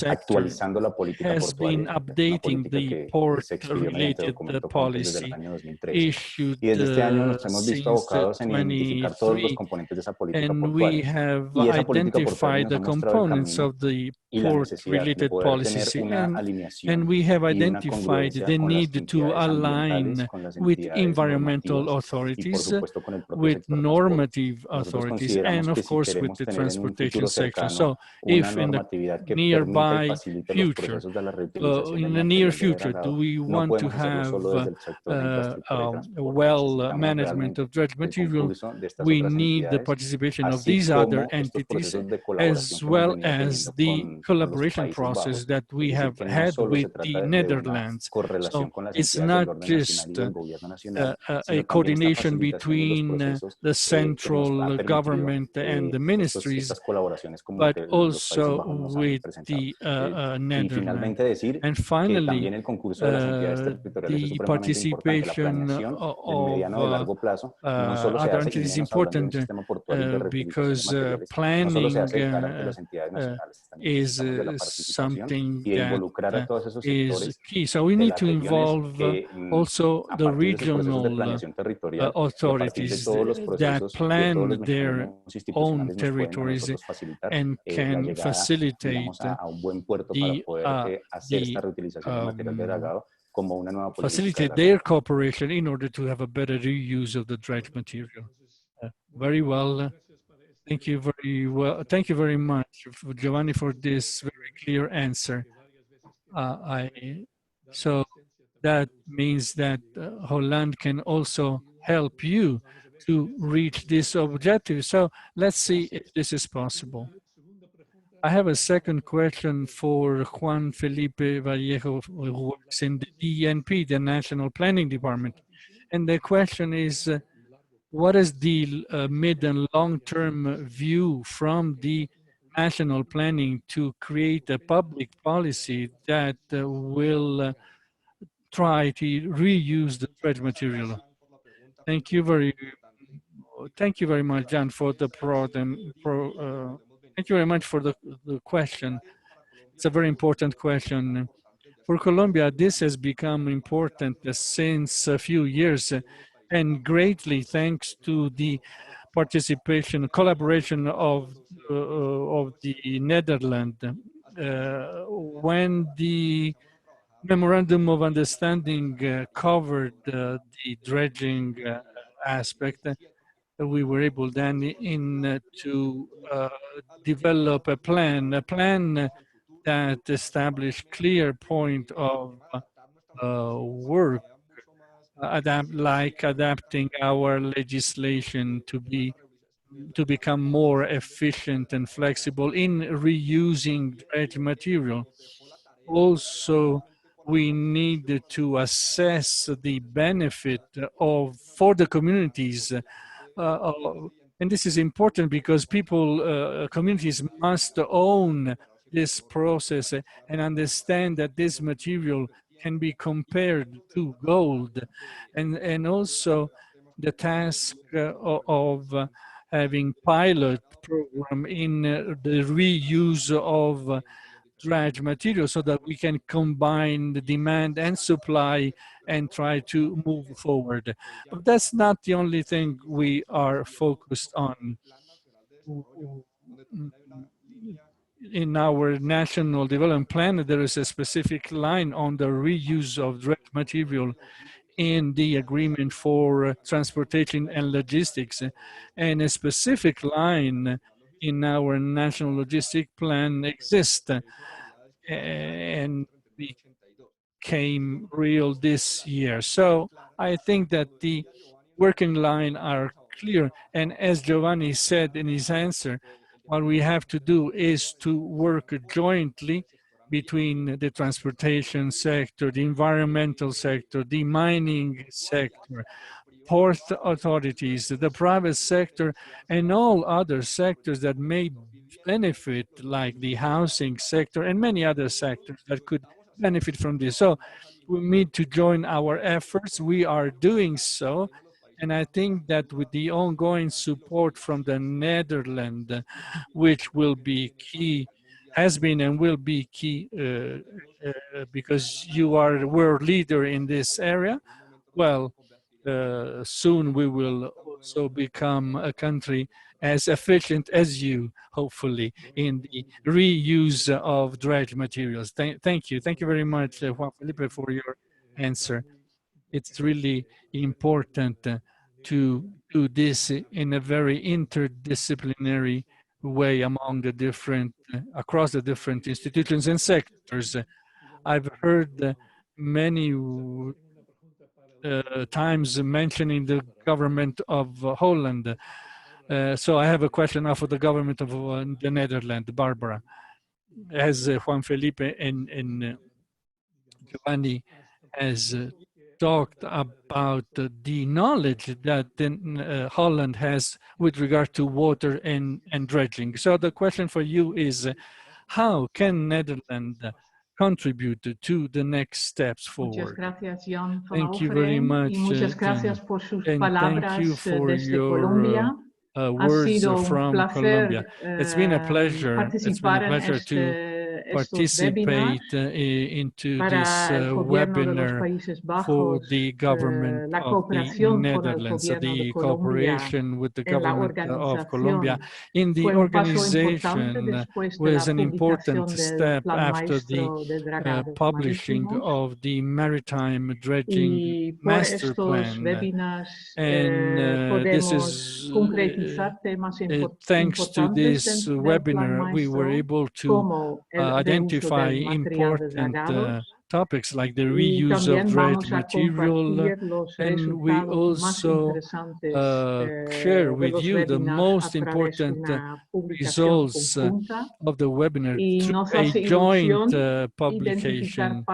actualizando la política portuaria, una política que se expidió mediante documento COMPES desde el año 2013. Y desde este año nos hemos visto abocados en identificar todos los componentes de esa política portuaria. Y esa política portuaria nos ha mostrado el camino y la necesidad de poder tener una alineación y una congruencia con las entidades ambientales, con las entidades normativas y, por supuesto, con el propio sector transporte. Nosotros consideramos que si queremos tener en un futuro cercano una normatividad que permita y facilite los procesos de la reutilización del material de dragado, no podemos hacerlo solo desde el sector de infraestructura y transporte. Management of dredge material, de estas we otras need the entidades, participation of así these como other estos entities, procesos de as colaboración que well hemos venido as teniendo the con los collaboration Países process Bajos. that we Es decir, have que no had solo with se trata the de una Netherlands. correlación So con las it's entidades not del orden just nacional y del gobierno nacional, a sino también esta coordination facilitación de los between procesos the que nos central ha permitido government and the ministries, estas colaboraciones como but que los Países also Bajos nos han with presentado. the Y Netherlands. finalmente decir And que finally, también el concurso de las entidades territoriales es the supremamente importante. La participation planeación del of mediano y largo plazo no solo se other hace, y entities is menos hablando de un important sistema portuario de reutilización de because materiales, no solo se hace de cara ante las entidades nacionales, también is necesitamos de la participación something y de that involucrar a todos esos is sectores key. So we de need las to regiones involve que also a the partir de sus procesos de regional planeación territorial y a partir de authorities todos los that procesos, de todos plan los their mecanismos own institucionales nos pueden a territories nosotros facilitar and la can llegada, facilitate digamos, a un buen puerto para poder hacer esta the reutilización de material de dragado como una nueva política de facilitate la their cooperation in order to have a better reuse of the dredge material. Very well. Thank you very well. Thank you very much, Giovanni, for this very clear answer. So that means that Holland can also help you to reach this objective. So let's see if this is possible. I have a second question for Juan Felipe Vallejo, who works in the DNP, the National Planning Department. And the question is, what is the mid and long-term view from the national planning to create a public policy that will try to reuse the dredge material? Thank you very much, John, for the thank you very much for the question. It's a very important question. For Colombia, this has become important since a few years, and greatly thanks to the participation, collaboration of the Netherlands. When the Memorandum of Understanding covered the dredging aspect, we were able then to develop a plan that established clear point of work, adapting our legislation to become more efficient and flexible in reusing dredge material. Also, we need to assess the benefit for the communities. And this is important because communities must own this process and understand that this material can be compared to gold. And also the task of having pilot program in the reuse of dredge material so that we can combine the demand and supply and try to move forward. But that's not the only thing we are focused on. In our national development plan, there is a specific line on the reuse of dredge material in the agreement for transportation and logistics, and a specific line in our national logistic plan exists and became real this year. So I think that the working line are clear. And as Giovanni said in his answer, what we have to do is to work jointly between the transportation sector, the environmental sector, the mining sector, port authorities, the private sector, and all other sectors that may benefit, like the housing sector and many other sectors that could benefit from this. So we need to join our efforts. We are doing so. And I think that with the ongoing support from the Netherlands, which will be key, has been and will be key because you are the world leader in this area, well, soon we will also become a country as efficient as you, hopefully, in the reuse of dredge materials. Thank you. Thank you very much, Juan Felipe, for your answer. It's really important to do this in a very interdisciplinary way among the different, across the different institutions and sectors. I've heard many times mentioning the government of Holland. So I have a question now for the government of the Netherlands, Barbara. As Juan Felipe and Giovanni has talked about the knowledge that Holland has with regard to water and dredging. So the question for you is, how can Netherlands contribute to the next steps forward? Thank you very much, and thank you for your words from Colombia. It's been a pleasure. It's been a pleasure to participate into this webinar for the government of the Netherlands, the cooperation with the government of Colombia. In the organization was an important step after the publishing of the maritime dredging master plan. And this is thanks to this webinar, we were able to identify important topics like the reuse of dredge material, and we also share with you the most important results of the webinar through a joint publication,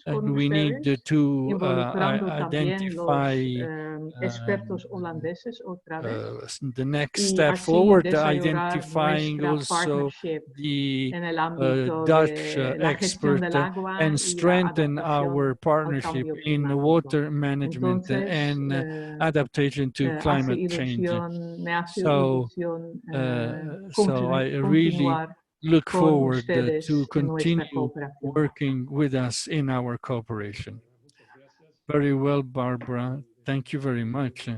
and we need to identify the next step forward, identifying also the Dutch expert and strengthen our partnership in water management and adaptation to climate change. So I really look forward to continue working with us in our cooperation. Very well, Barbara. Thank you very much.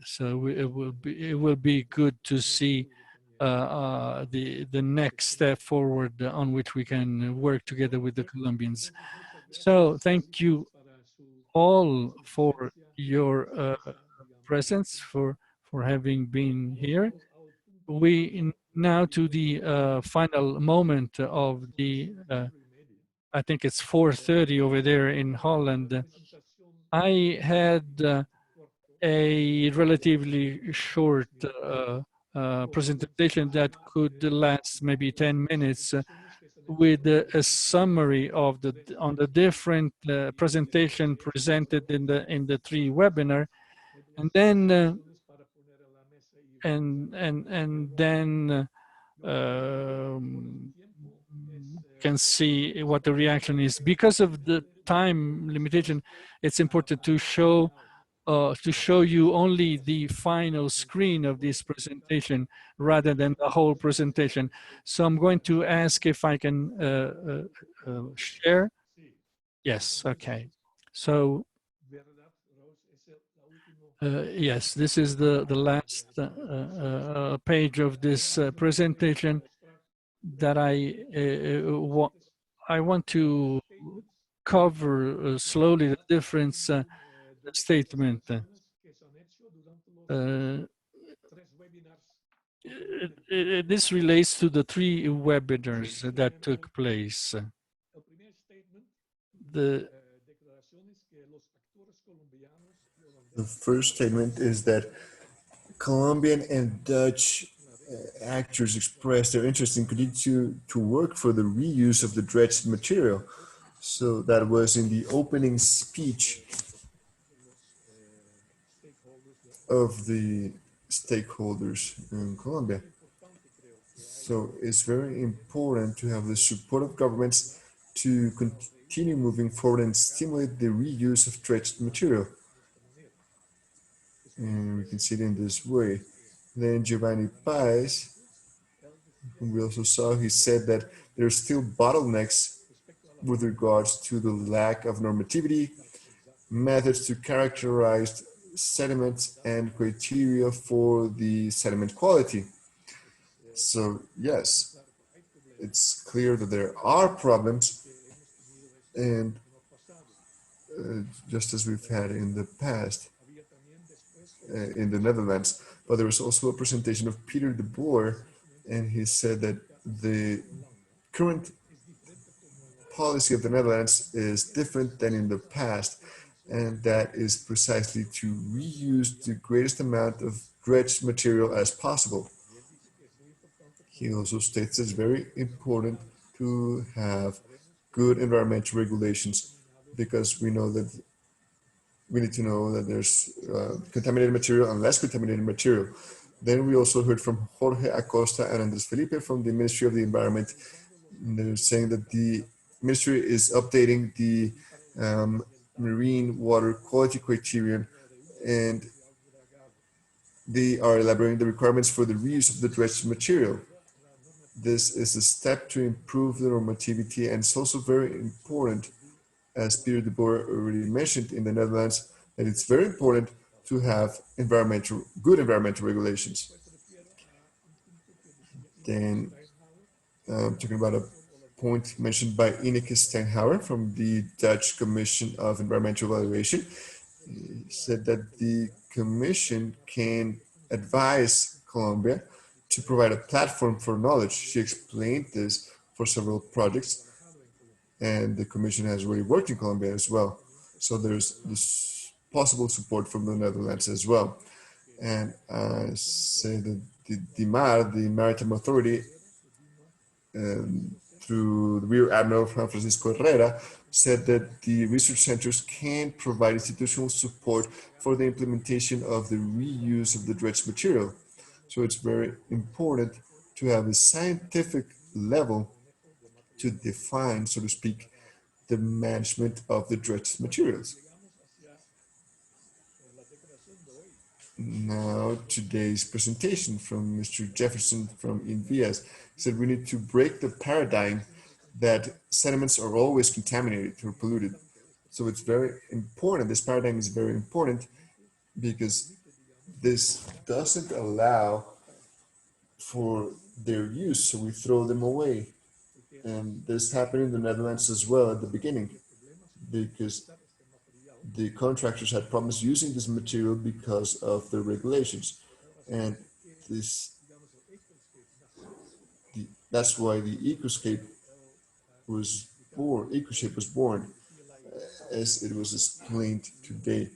So it will be good to see the next step forward on which we can work together with the Colombians. So thank you all for your presence, for having been here. We now to the final moment of the, I think it's 4:30 over there in Holland. I had a relatively short presentation that could last maybe 10 minutes with a summary of the different presentation presented in the three webinar, and then can see what the reaction is. Because of the time limitation, it's important to show you only the final screen of this presentation rather than the whole presentation. So I'm going to ask if I can share. Yes, okay. So yes, this is the last page of this presentation that I want to cover slowly the difference statement. This relates to the three webinars that took place. The first statement is that Colombian and Dutch actors expressed their interest in continuing to work for the reuse of the dredged material. So that was in the opening speech of the stakeholders in Colombia. So it's very important to have the support of governments to continue moving forward and stimulate the reuse of dredged material. And we can see it in this way. Then Giovanni Paez, whom we also saw, he said that there are still bottlenecks with regards to the lack of normativity, methods to characterize sediments, and criteria for the sediment quality. So yes, it's clear that there are problems, and just as we've had in the past in the Netherlands. But there was also a presentation of Peter de Boer, and he said that the current policy of the Netherlands is different than in the past, and that is precisely to reuse the greatest amount of dredged material as possible. He also states it's very important to have good environmental regulations, because we know that we need to know that there's contaminated material and less contaminated material. Then we also heard from Jorge Acosta and Andres Felipe from the Ministry of the Environment. They're saying that the ministry is updating the marine water quality criterion, and they are elaborating the requirements for the reuse of the dredged material. This is a step to improve the normativity, and it's also very important, as Peter de Boer already mentioned in the Netherlands, that it's very important to have good environmental regulations. Then talking about a point mentioned by Ineke Steinhauer from the Dutch Commission of Environmental Evaluation. He said that the Commission can advise Colombia to provide a platform for knowledge. She explained this for several projects, and the Commission has already worked in Colombia as well. So there's this possible support from the Netherlands as well. And I say that the DIMAR, the Maritime Authority, through the Rear Admiral Juan Francisco Herrera, said that the research centers can provide institutional support for the implementation of the reuse of the dredged material. So it's very important to have a scientific level to define, so to speak, the management of the dredged materials. Now, today's presentation from Mr. Jefferson from INVIAS said we need to break the paradigm that sediments are always contaminated or polluted. So it's very important, this paradigm is very important, because this doesn't allow for their use, so we throw them away. And this happened in the Netherlands as well at the beginning, because the contractors had problems using this material because of the regulations. And that's why the ecoscape was born, as it was explained today.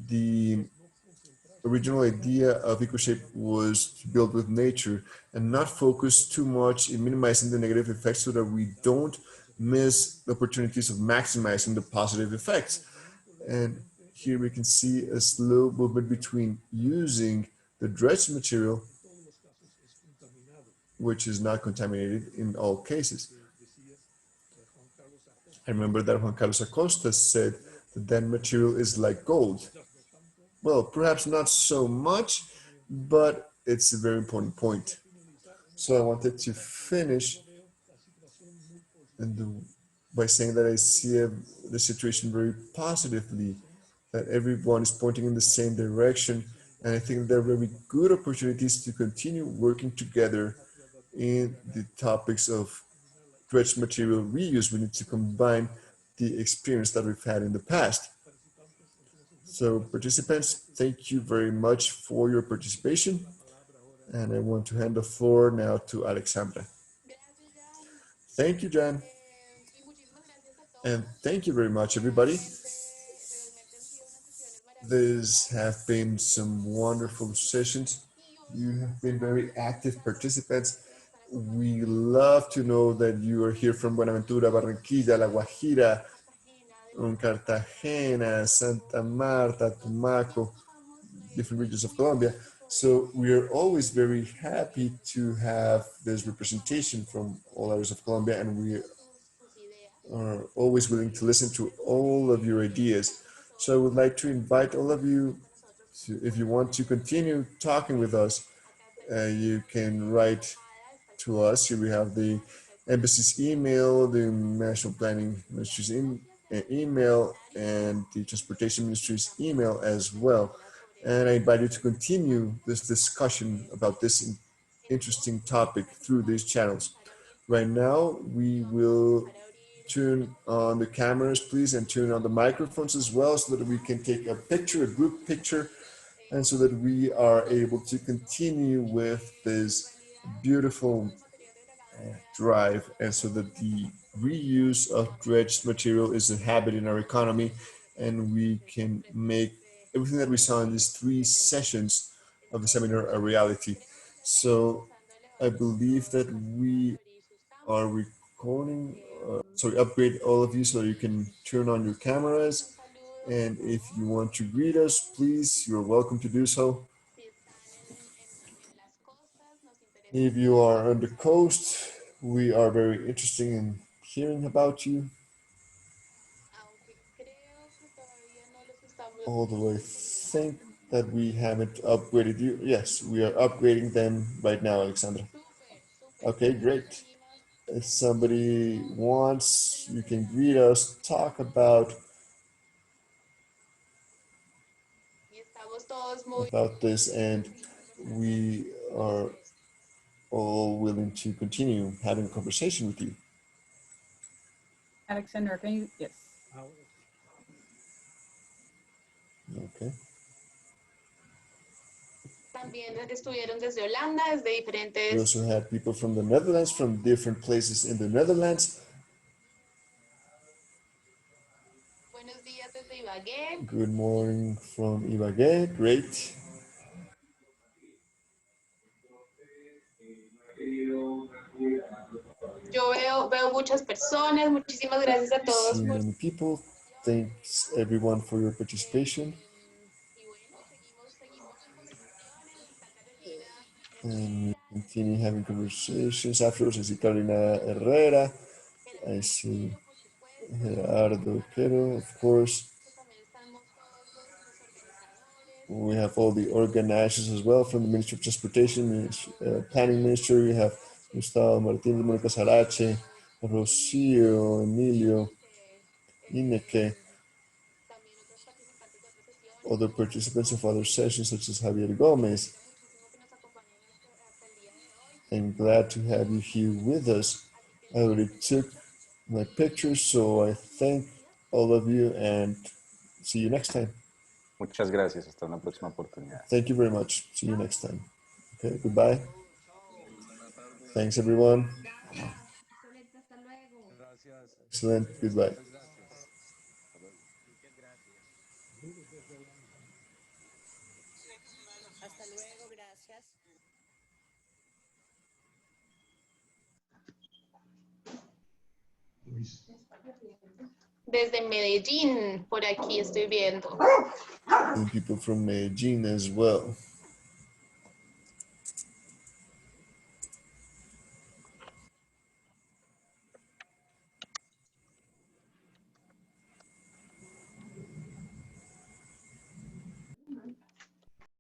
The original idea of EcoShape was to build with nature and not focus too much in minimizing the negative effects, so that we don't miss the opportunities of maximizing the positive effects. And here we can see a slow movement between using the dredged material, which is not contaminated in all cases. I remember that Juan Carlos Acosta said that that material is like gold. Well, perhaps not so much, but it's a very important point. So I wanted to finish by saying that I see the situation very positively, that everyone is pointing in the same direction. And I think there are very good opportunities to continue working together in the topics of dredged material reuse. We need to combine the experience that we've had in the past. So participants, thank you very much for your participation. And I want to hand the floor now to Alexandra. Thank you, Jan. And thank you very much, everybody. These have been some wonderful sessions. You have been very active participants. We love to know that you are here from Buenaventura, Barranquilla, La Guajira, Cartagena, Santa Marta, Tumaco, different regions of Colombia. So we are always very happy to have this representation from all areas of Colombia, and we are always willing to listen to all of your ideas. So I would like to invite all of you to, if you want to continue talking with us, you can write to us. Here we have the embassy's email, the National Planning Ministry's email, and the Transportation Ministry's email as well. And I invite you to continue this discussion about this interesting topic through these channels. Right now, we will turn on the cameras, please, and turn on the microphones as well, so that we can take a picture, a group picture, and so that we are able to continue with this beautiful drive, and so that the reuse of dredged material is a habit in our economy, and we can make everything that we saw in these 3 sessions of the seminar a reality. So I believe that we are recording, upgrade all of you so you can turn on your cameras. And if you want to greet us, please, you're welcome to do so. If you are on the coast, we are very interested in hearing about you. Although I think that we haven't upgraded you. Yes, we are upgrading them right now, Alexandra. Okay, great. If somebody wants, you can greet us, talk about this, and we are all willing to continue having a conversation with you. Alexander, can you? Yes. Okay. También estuvieron desde Holanda, desde diferentes. We also had people from the Netherlands, from different places in the Netherlands. Buenos días desde Ibagué. Good morning from Ibagué. Great. Yo veo muchas personas. Muchísimas gracias a todos. See many people. Thanks everyone for your participation. And we continue having conversations afterwards. I see Carolina Herrera. I see Gerardo Quero, of course. We have all the organizers as well from the Ministry of Transportation, Planning Ministry. We have Gustavo Martínez, Mónica Sarache, Rocío, Emilio, Ineke, other participants of other sessions such as Javier Gomez. I'm glad to have you here with us. I already took my pictures, so I thank all of you and see you next time. Muchas gracias. Hasta una próxima oportunidad. Thank you very much. See you next time. Okay, goodbye. Thanks, everyone. Excellent. Goodbye. Hasta luego. Gracias. Desde Medellín, por aquí estoy viendo. And people from Medellín as well.